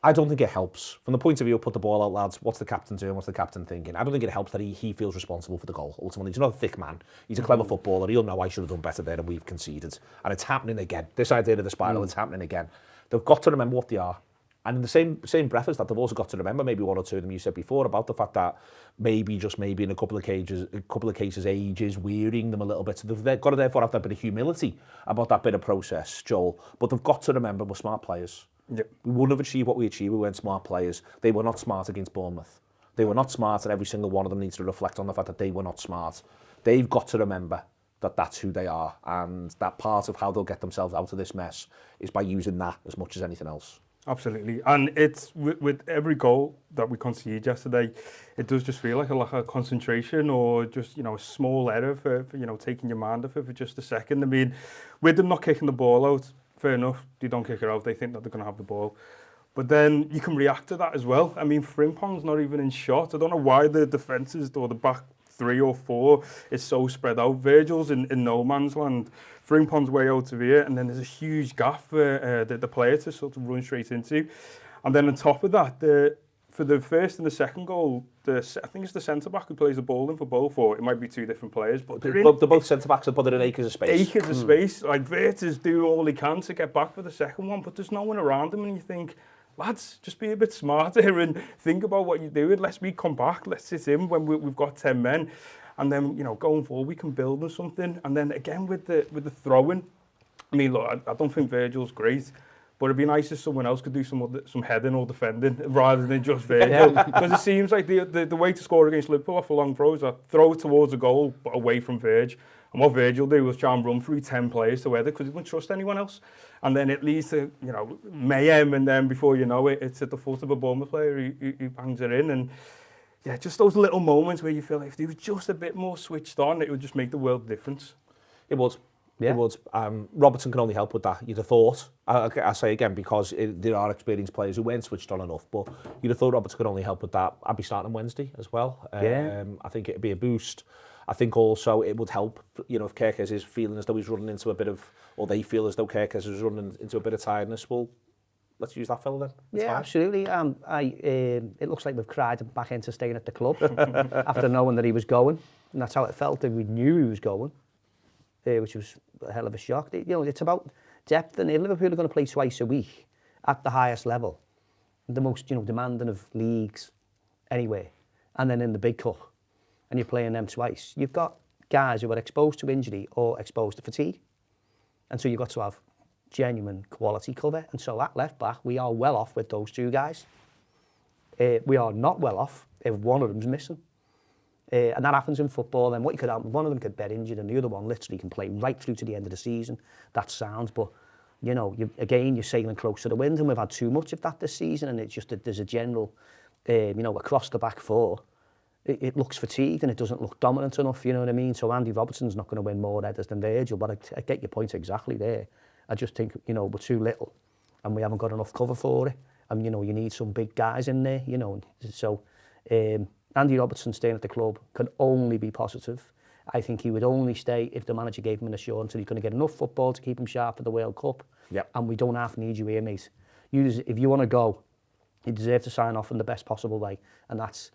I don't think it helps. From the point of view of put the ball out, lads, what's the captain doing, what's the captain thinking? I don't think it helps that he feels responsible for the goal, ultimately. He's not a thick man, he's a clever footballer, he'll know I should have done better there and we've conceded. And it's happening again. This idea of the spiral, it's happening again. They've got to remember what they are. And in the same breath as that, they've also got to remember, maybe one or two of them you said before, about the fact that maybe, just maybe in a couple of cases, age is wearying them a little bit. So they've got to therefore have that bit of humility about that bit of process, Joel. But they've got to remember we're smart players. Yep. We wouldn't have achieved what we achieved, we weren't smart players. They were not smart against Bournemouth. They were not smart, and every single one of them needs to reflect on the fact that they were not smart. They've got to remember that that's who they are, and that part of how they'll get themselves out of this mess is by using that as much as anything else. Absolutely, and it's with every goal that we conceded yesterday, it does just feel like a lack of concentration, or just, you know, a small error for you know, taking your mind off it for just a second. I mean, with them not kicking the ball out, fair enough, they don't kick it out, they think that they're going to have the ball. But then you can react to that as well. I mean, Frimpong's not even in shot. I don't know why the defences or the back 3 or 4 is so spread out. Virgil's in no man's land. Frimpong's way out of here, and then there's a huge gap for the player to sort of run straight into. And then on top of that, for the first and the second goal, I think it's the centre-back who plays the ball in for both, or it might be two different players. But they're both centre-backs are put in acres of space. Acres of space. Like, Virtus do all he can to get back for the second one, but there's no one around him, and you think, lads, just be a bit smarter and think about what you're doing. Let's be compact. Let's sit in when we've got 10 men. And then, you know, going forward, we can build on something. And then again with the throwing, I mean, look, I don't think Virgil's great, but it'd be nice if someone else could do some heading or defending rather than just Virgil. Because it seems like the way to score against Liverpool off a long throw is throw towards a goal, but away from Virg. And what Virgil do was try and run through 10 players to weather, because he wouldn't trust anyone else. And then it leads to, you know, mayhem, and then before you know it, it's at the foot of a Bournemouth player who bangs it in. And yeah, just those little moments where you feel like if they were just a bit more switched on, it would just make the world difference. It would. Yeah. It would. Robertson can only help with that. You'd have thought. I say again because there are experienced players who weren't switched on enough, but you'd have thought Robertson could only help with that. I'd be starting on Wednesday as well. I think it'd be a boost. I think also it would help, you know, if Kerkez is feeling as though he's running into a bit of, or they feel as though Kerkez is running into a bit of tiredness. Well, let's use that fella then. It's fine. Absolutely. It looks like we've cried him back into staying at the club after knowing that he was going, and that's how it felt. That we knew he was going, which was a hell of a shock. You know, it's about depth, and Liverpool are going to play twice a week at the highest level, the most, you know, demanding of leagues anyway, and then in the big cup, and you're playing them twice. You've got guys who are exposed to injury or exposed to fatigue, and so you've got to have genuine quality cover. And so at left back, we are well off with those two guys. We are not well off if one of them's missing. And that happens in football. Then what you could happen, one of them could get injured and the other one literally can play right through to the end of the season. That sounds, but you know, you're sailing close to the wind, and we've had too much of that this season. And it's just that there's a general, you know, across the back four, it looks fatigued and it doesn't look dominant enough. You know what I mean? So Andy Robertson's not going to win more headers than Virgil, but I get your point exactly there. I just think, you know, we're too little and we haven't got enough cover for it. And, you know, you need some big guys in there, you know. So Andy Robertson staying at the club can only be positive. I think he would only stay if the manager gave him an assurance that he's going to get enough football to keep him sharp for the World Cup. Yep. And we don't half need you here, mate. If you want to go, you deserve to sign off in the best possible way. And that's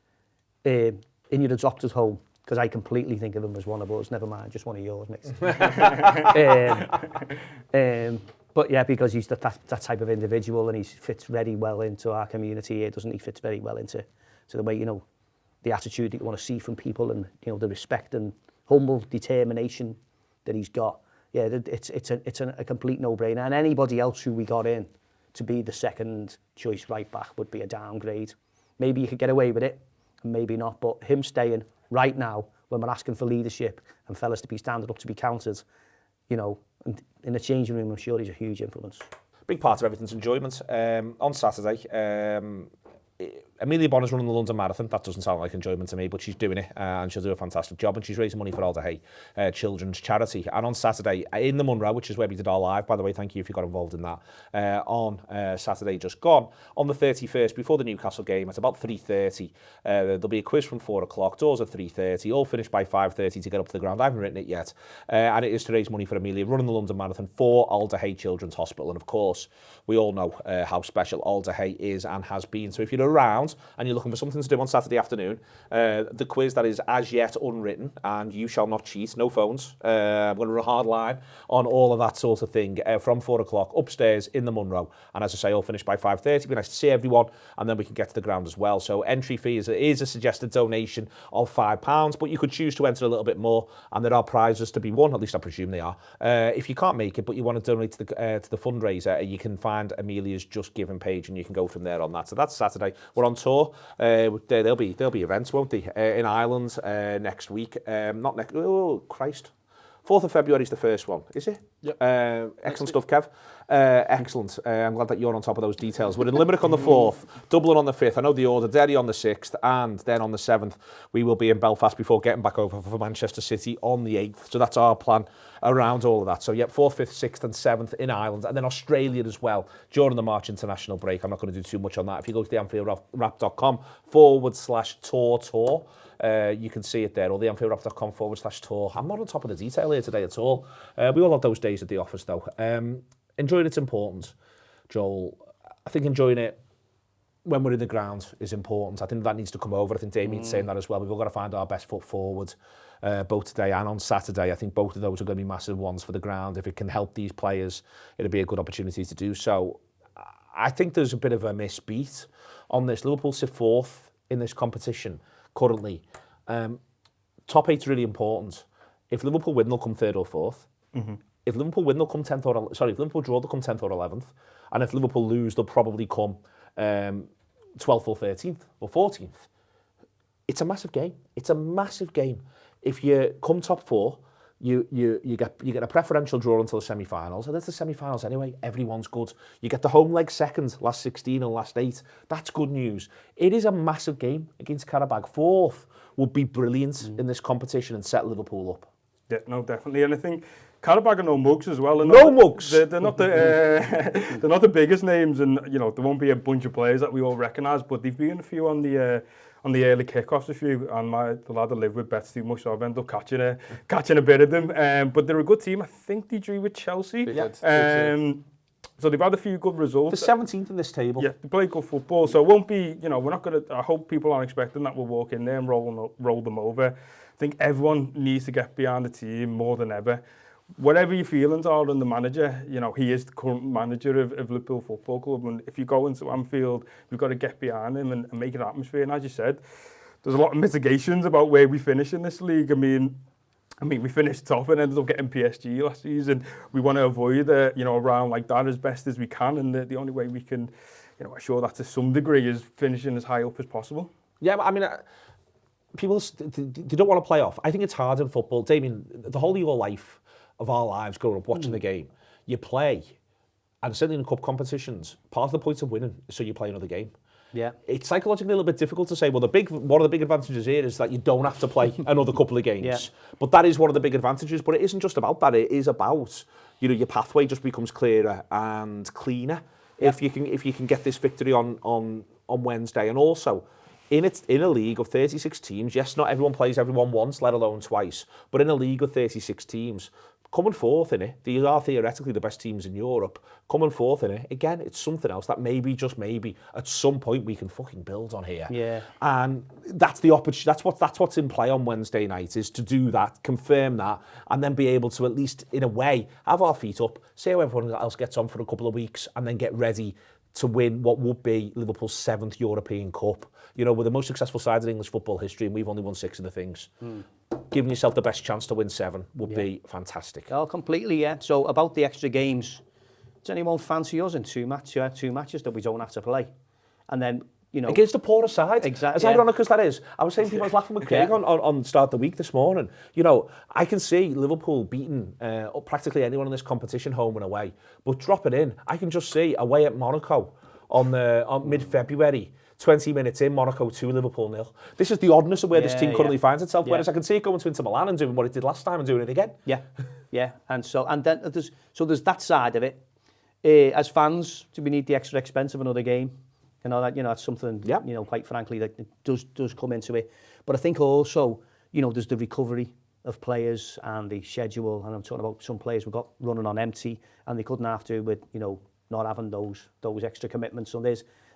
in your adopted home. Because I completely think of him as one of us. Never mind, just one of yours, mate. But yeah, because he's that type of individual, and he fits very well into our community here, doesn't he? Fits very well into the way, you know, the attitude that you want to see from people, and, you know, the respect and humble determination that he's got. Yeah, it's a complete no-brainer. And anybody else who we got in to be the second choice right back would be a downgrade. Maybe you could get away with it, and maybe not. But him staying right now, when we're asking for leadership and fellas to be standing up to be counted, you know, and in the changing room, I'm sure he's a huge influence. Big part of everything's enjoyment. On Saturday, Amelia Bonner's running the London Marathon. That doesn't sound like enjoyment to me, but she's doing it, and she'll do a fantastic job, and she's raising money for Alder Hay Children's Charity. And on Saturday, in the Munro, which is where we did our live, by the way, thank you if you got involved in that, on Saturday just gone, on the 31st, before the Newcastle game, at about 3:30, there'll be a quiz from 4 o'clock, doors at 3:30, all finished by 5:30 to get up to the ground. I haven't written it yet, and it is to raise money for Amelia, running the London Marathon for Alder Hay Children's Hospital. And of course, we all know how special Alder Hay is and has been. So if you're around and you're looking for something to do on Saturday afternoon, the quiz that is as yet unwritten, and you shall not cheat, no phones, I'm going to run a hard line on all of that sort of thing, from 4 o'clock upstairs in the Munro. And as I say, all finished by 5:30. Be nice to see everyone, and then we can get to the ground as well. So entry fee is a suggested donation of £5, but you could choose to enter a little bit more, and there are prizes to be won, at least I presume they are. If you can't make it, but you want to donate to the fundraiser, you can find Amelia's Just Giving page, and you can go from there on that. So that's Saturday. We're on tour. There'll be events, won't they? In Ireland next week. Not next. Oh Christ! 4th of February is the first one, is it? Yep. Excellent stuff, Kev. Excellent. I'm glad that you're on top of those details. We're in Limerick on the 4th, Dublin on the 5th. I know the order. Derry on the 6th, and then on the 7th we will be in Belfast before getting back over for Manchester City on the 8th. So that's our plan around all of that. So yep, 4th, 5th, 6th and 7th in Ireland, and then Australia as well during the March international break. I'm not going to do too much on that. If you go to the AnfieldWrap.com/tour, you can see it there, or the AnfieldWrap.com/tour. I'm not on top of the detail here today at all. We all have those days at the office though. Enjoying it's important, Joel. I think enjoying it when we're in the ground is important. I think that needs to come over. I think Damian's saying that as well. We've all got to find our best foot forward, both today and on Saturday. I think both of those are going to be massive ones for the ground. If it can help these players, it'll be a good opportunity to do so. I think there's a bit of a misbeat on this. Liverpool sit 4th in this competition currently. Top 8's really important. If Liverpool win, they'll come 3rd or 4th. Mm-hmm. If Liverpool win, they'll come 10th or... if Liverpool draw, they'll come 10th or 11th. And if Liverpool lose, they'll probably come 12th or 13th or 14th. It's a massive game. It's a massive game. If you come top 4, you get a preferential draw until the semi-finals, and that's the semi-finals anyway. Everyone's good. You get the home leg second, last 16 and last 8. That's good news. It is a massive game against Carabag. 4th would be brilliant in this competition and set Liverpool up. Yeah, no, definitely. And I think Carabag are no mugs as well. Mugs. They're not the they're not the biggest names, and there won't be a bunch of players that we all recognise. But they've been a few on the early kickoffs, a few. And the lad I live with bets too much, so I've ended up catching a bit of them. But they're a good team. I think they drew with Chelsea. So they've had a few good results. They're 17th in this table. Yeah, they play good football. So it won't be, we're not going to, I hope people aren't expecting that we'll walk in there and roll them over. I think everyone needs to get behind the team more than ever. Whatever your feelings are on the manager, he is the current manager of Liverpool Football Club. And if you go into Anfield, we've got to get behind him and make an atmosphere. And as you said, there's a lot of mitigations about where we finish in this league. I mean, we finished top and ended up getting PSG last season. We want to avoid a round like that as best as we can, and the only way we can, assure that to some degree is finishing as high up as possible. Yeah, I mean, people they don't want to play off. I think it's hard in football. Damian, the whole of your life, of our lives growing up watching the game, you play, and certainly in cup competitions, part of the point of winning is so you play another game. Yeah. It's psychologically a little bit difficult to say, well, one of the big advantages here is that you don't have to play another couple of games. Yeah. But that is one of the big advantages. But it isn't just about that. It is about, your pathway just becomes clearer and cleaner if you can get this victory on Wednesday. And also, in a league of 36 teams, yes, not everyone plays everyone once, let alone twice. But in a league of 36 teams, coming fourth in it, these are theoretically the best teams in Europe. Coming fourth in it, again, it's something else that maybe, just maybe, at some point we can fucking build on here. Yeah. And that's the opportunity. That's what's in play on Wednesday night, is to do that, confirm that, and then be able to at least, in a way, have our feet up, see how everyone else gets on for a couple of weeks, and then get ready to win what would be Liverpool's 7th European Cup. We're the most successful side in English football history, and we've only won 6 of the things. Giving yourself the best chance to win 7 would be fantastic. Oh, completely, yeah. So about the extra games, does anyone fancy us in 2 matches that we don't have to play? And then, against the poorer side. Exactly. As ironic as that is. I was saying, people, I was laughing with Craig on start of the week this morning. I can see Liverpool beating practically anyone in this competition, home and away. But dropping in, I can just see away at Monaco on mid-February, 20 minutes in, Monaco 2, Liverpool 0. This is the oddness of where this team currently finds itself. Whereas I can see it going to Inter Milan and doing what it did last time and doing it again. Yeah. And then there's that side of it. As fans, do we need the extra expense of another game? That's something. Quite frankly, that does come into it. But I think also, there's the recovery of players and the schedule. And I'm talking about some players we've got running on empty, and they couldn't have to with not having those extra commitments. So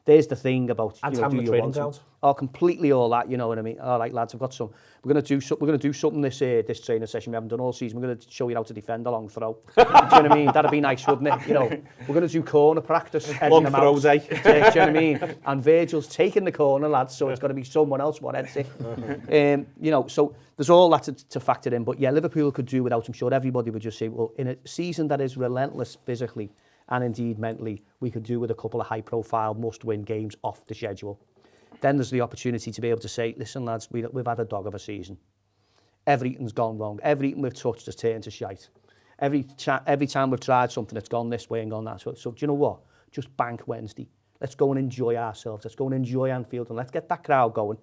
there's the thing about and having the training ground. Oh, completely all that. You know what I mean? All right, lads, I've got some. We're going to do something this training session we haven't done all season. We're going to show you how to defend a long throw. Do you know what I mean? That'd be nice, wouldn't it? We're going to do corner practice. Long throws, eh? Do you know what I mean? And Virgil's taking the corner, lads. So it's got to be someone else what heads it. So there's all that to factor in. But yeah, Liverpool could do without. I'm sure everybody would just say, well, in a season that is relentless physically and indeed mentally, we could do with a couple of high-profile, must-win games off the schedule. Then there's the opportunity to be able to say, listen, lads, we've had a dog of a season. Everything's gone wrong. Everything we've touched has turned to shite. Every time we've tried something, it's gone this way and gone that. So do you know what? Just bank Wednesday. Let's go and enjoy ourselves. Let's go and enjoy Anfield, and let's get that crowd going.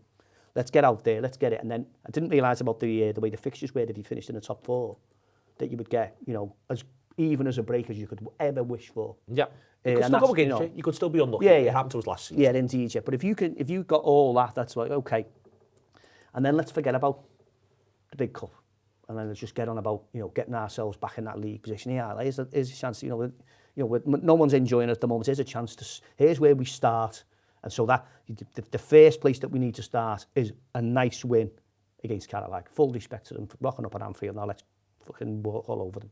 Let's get out there. Let's get it. And then I didn't realise about the way the fixtures were, that he finished in the top 4, that you would get, as even as a break as you could ever wish for. Yeah. You could still go against you. You could still be unlucky. Yeah. It happened to us last season. Yeah, indeed, yeah. But if you got all that, that's like, okay. And then let's forget about the big cup. And then let's just get on about, getting ourselves back in that league position. Yeah, here's a chance, no one's enjoying it at the moment. Here's a chance here's where we start. And so that, the first place that we need to start is a nice win against Carabag. Full respect to them for rocking up at Anfield. Now let's fucking walk all over them.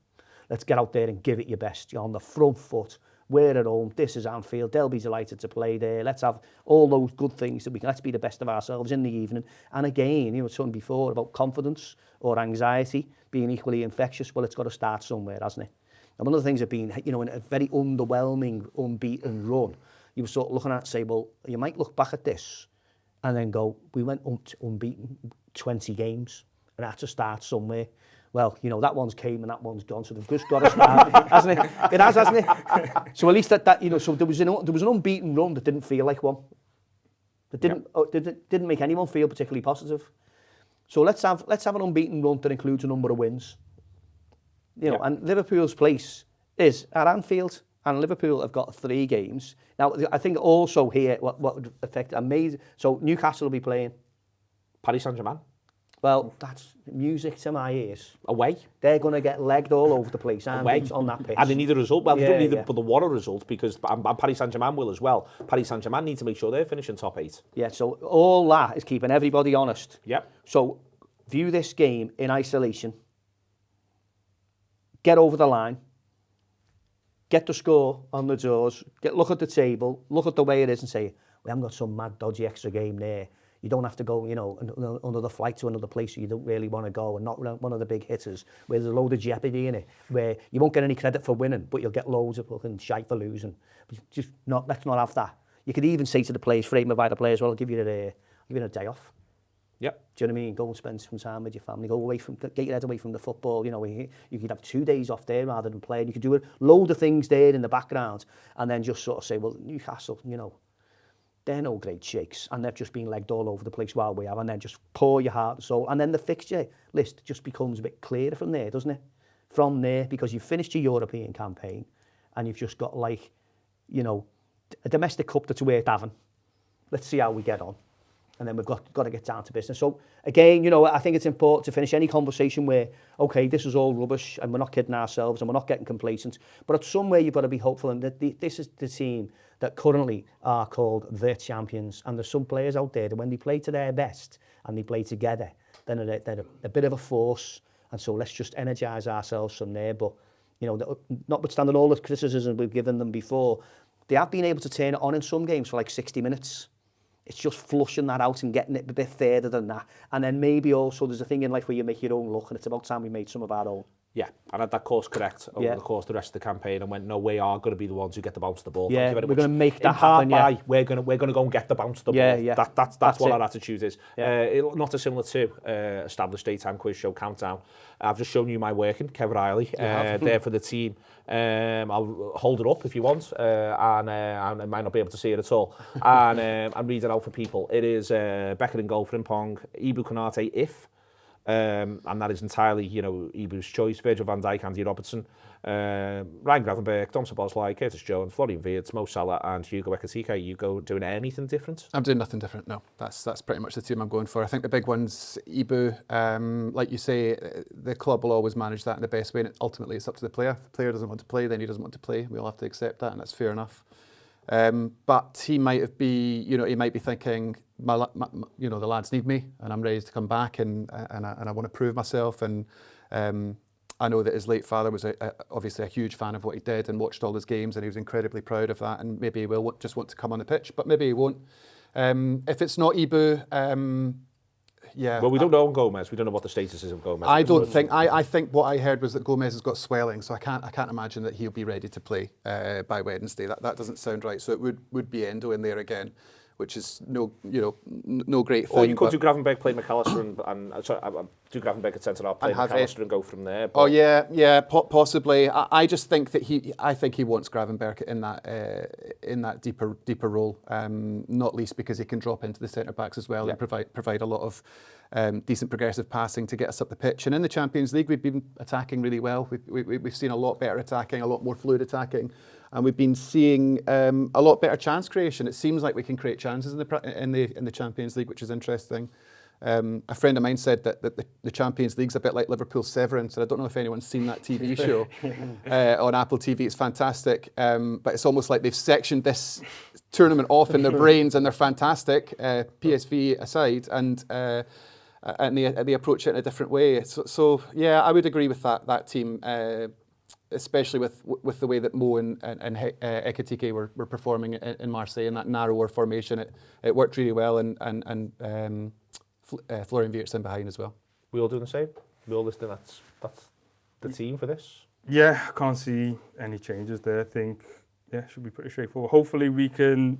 Let's get out there and give it your best. You're on the front foot. We're at home. This is Anfield. They'll be delighted to play there. Let's have all those good things that we can. Let's be the best of ourselves in the evening. And again, something before about confidence or anxiety being equally infectious. Well, it's got to start somewhere, hasn't it? And one of the things have been, in a very underwhelming, unbeaten run, you were sort of looking at, say, well, you might look back at this and then go, we went unbeaten 20 games and had to start somewhere. well, you know, that one's came and that one's gone, so they've just got to start, hasn't it? It has, hasn't it? So at least that you know, so there was an unbeaten run that didn't feel like one. That didn't make anyone feel particularly positive. So let's have an unbeaten run that includes a number of wins. You know, and Liverpool's place is at Anfield, and Liverpool have got 3 games. Now, I think also here, what would affect amazing. So Newcastle will be playing Paris Saint-Germain. Well, that's music to my ears. Away. They're going to get legged all over the place on that pitch. And they need a result. Well, they don't need but they want a result because and Paris Saint-Germain will as well. Paris Saint-Germain need to make sure they're finishing top 8. Yeah, so all that is keeping everybody honest. Yep. So view this game in isolation. Get over the line. Get the score on the doors. Look at the table. Look at the way it is and say, we haven't got some mad, dodgy extra game there. You don't have to go, you know, another flight to another place where you don't really want to go, and not one of the big hitters where there's a load of jeopardy in it, where you won't get any credit for winning, but you'll get loads of fucking shite for losing. Let's not have that. You could even say to the players, frame by the players, well, I'll give you a day off. Yep. Do you know what I mean? Go and spend some time with your family. Get your head away from the football. You know, you could have 2 days off there rather than playing. You could do a load of things there in the background, and then just sort of say, well, Newcastle, you know, they're no great shakes, and they've just been legged all over the place while we have, and then just pour your heart and soul, and then the fixture list just becomes a bit clearer from there, doesn't it? From there, because you've finished your European campaign, and you've just got, like, you know, a domestic cup that's worth having. Let's see how we get on. And then we've got to get down to business. So, again, you know, I think it's important to finish any conversation where, okay, this is all rubbish and we're not kidding ourselves and we're not getting complacent. But at somewhere you've got to be hopeful. And this is the team that currently are called the champions. And there's some players out there that when they play to their best and they play together, then they're a bit of a force. And so let's just energise ourselves from there. But, you know, notwithstanding all the criticism we've given them before, they have been able to turn it on in some games for like 60 minutes. It's just flushing that out and getting it a bit further than that. And then maybe also there's a thing in life where you make your own luck, and it's about time we made some of our own. Yeah, and had that course correct over the course of the rest of the campaign, and went, no, we are going to be the ones who get the bounce of the ball. Yeah, we're going to make that happen. We're going to go and get the bounce of the ball. Yeah. That's what our attitude is. Not dissimilar to established daytime quiz show Countdown. I've just shown you my working, Kev Reilly, there for the team. I'll hold it up if you want, and I might not be able to see it at all. And read it out for people. It is Beckett in goal for Impong, Ibu Konate if. And that is entirely, you know, Ibu's choice. Virgil van Dijk, Andy Robertson, Ryan Gravenberch, Dom Szoboszlai, Curtis Jones, Florian Wirtz, Mo Salah and Hugo Ekitike. You go doing anything different? I'm doing nothing different, no. That's pretty much the team I'm going for. I think the big one's Ibu. Like you say, the club will always manage that in the best way, and ultimately it's up to the player. If the player doesn't want to play, then he doesn't want to play. We all have to accept that, and that's fair enough. But he might be thinking, the lads need me, and I'm ready to come back, and I want to prove myself. And I know that his late father was obviously a huge fan of what he did and watched all his games, and he was incredibly proud of that. And maybe he will just want to come on the pitch, but maybe he won't. If it's not Ibu, Well, we don't know on Gomez. We don't know what the status is of Gomez. I think what I heard was that Gomez has got swelling, so I can't imagine that he'll be ready to play by Wednesday. That doesn't sound right. So it would be Endo in there again, which is no great thing. Or you could do Gravenberch, play McAllister, and do Gravenberch at centre half, play McAllister, and go from there. But Possibly. I just think that he wants Gravenberch in that deeper role, not least because he can drop into the centre backs as well and provide a lot of decent progressive passing to get us up the pitch. And in the Champions League, we've been attacking really well. We've seen a lot better attacking, a lot more fluid attacking. And we've been seeing a lot better chance creation. It seems like we can create chances in the Champions League, which is interesting. A friend of mine said that the Champions League's a bit like Liverpool's Severance, and I don't know if anyone's seen that TV show on Apple TV. It's fantastic, but it's almost like they've sectioned this tournament off in their brains, and they're fantastic, PSV aside, and they approach it in a different way. So yeah, I would agree with that team. Especially with the way that Mo and Ekitike were performing in Marseille in that narrower formation, it worked really well, and Florian Wirtz in behind as well. We all doing the same? We all listening? That's the team for this? Yeah, I can't see any changes there. I think, should be pretty straightforward. Hopefully we can,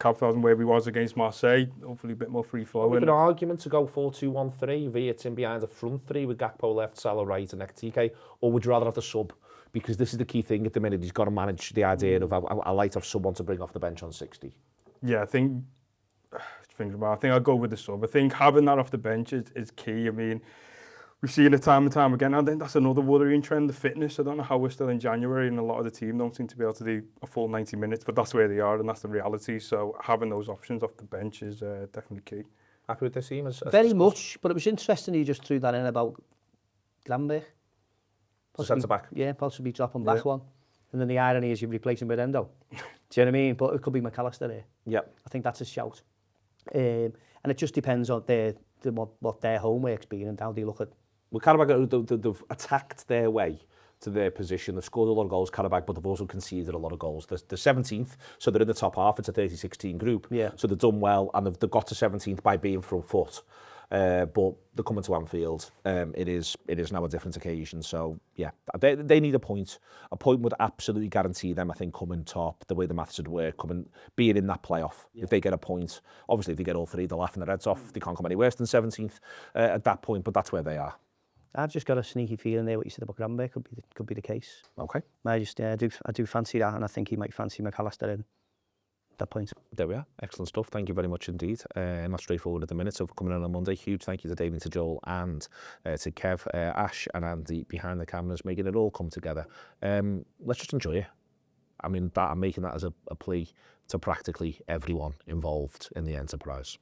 capitalising where we was against Marseille, hopefully a bit more free flow. We've an argument to go 4-2-1-3, Viet in behind the front three with Gakpo left, Salah right and Ekitike, or would you rather have the sub? Because this is the key thing at the minute. He's got to manage the idea of I like to have someone to bring off the bench on 60. Yeah, I think I'll go with the sub. I think having that off the bench is key. I mean, we've seen it time and time again. I think that's another worrying trend, the fitness. I don't know how we're still in January and a lot of the team don't seem to be able to do a full 90 minutes, but that's where they are and that's the reality. So having those options off the bench is definitely key. Happy with this team? Very much, but it was interesting you just threw that in about Granberg. Centre back. Yeah, possibly dropping back one. And then the irony is you replace him with Endo. Do you know what I mean? But it could be McAllister there. Yep. I think that's a shout. And it just depends on what their homework's been and how they look at. Well, Carabag, they've attacked their way to their position. They've scored a lot of goals, Carabag, but they've also conceded a lot of goals. They're 17th, so they're in the top half. It's a 36-team group. Yeah. So they've done well, and they've got to 17th by being front foot. But they're coming to Anfield. It is now a different occasion. So yeah, they need a point. A point would absolutely guarantee them, I think, coming top. The way the maths would work, being in that playoff. Yeah. If they get a point, obviously if they get all three, they're laughing their heads off. They can't come any worse than 17th at that point. But that's where they are. I've just got a sneaky feeling there. What you said about Granberg could be the case. Okay. I do fancy that, and I think he might fancy McAllister in. That point. There we are. Excellent stuff. Thank you very much indeed. Not straightforward at the minute, so for coming in on Monday. Huge thank you to Damian, to Joel and to Kev, Ash and Andy behind the cameras, making it all come together. Let's just enjoy it. I mean, I'm making that as a plea to practically everyone involved in the enterprise.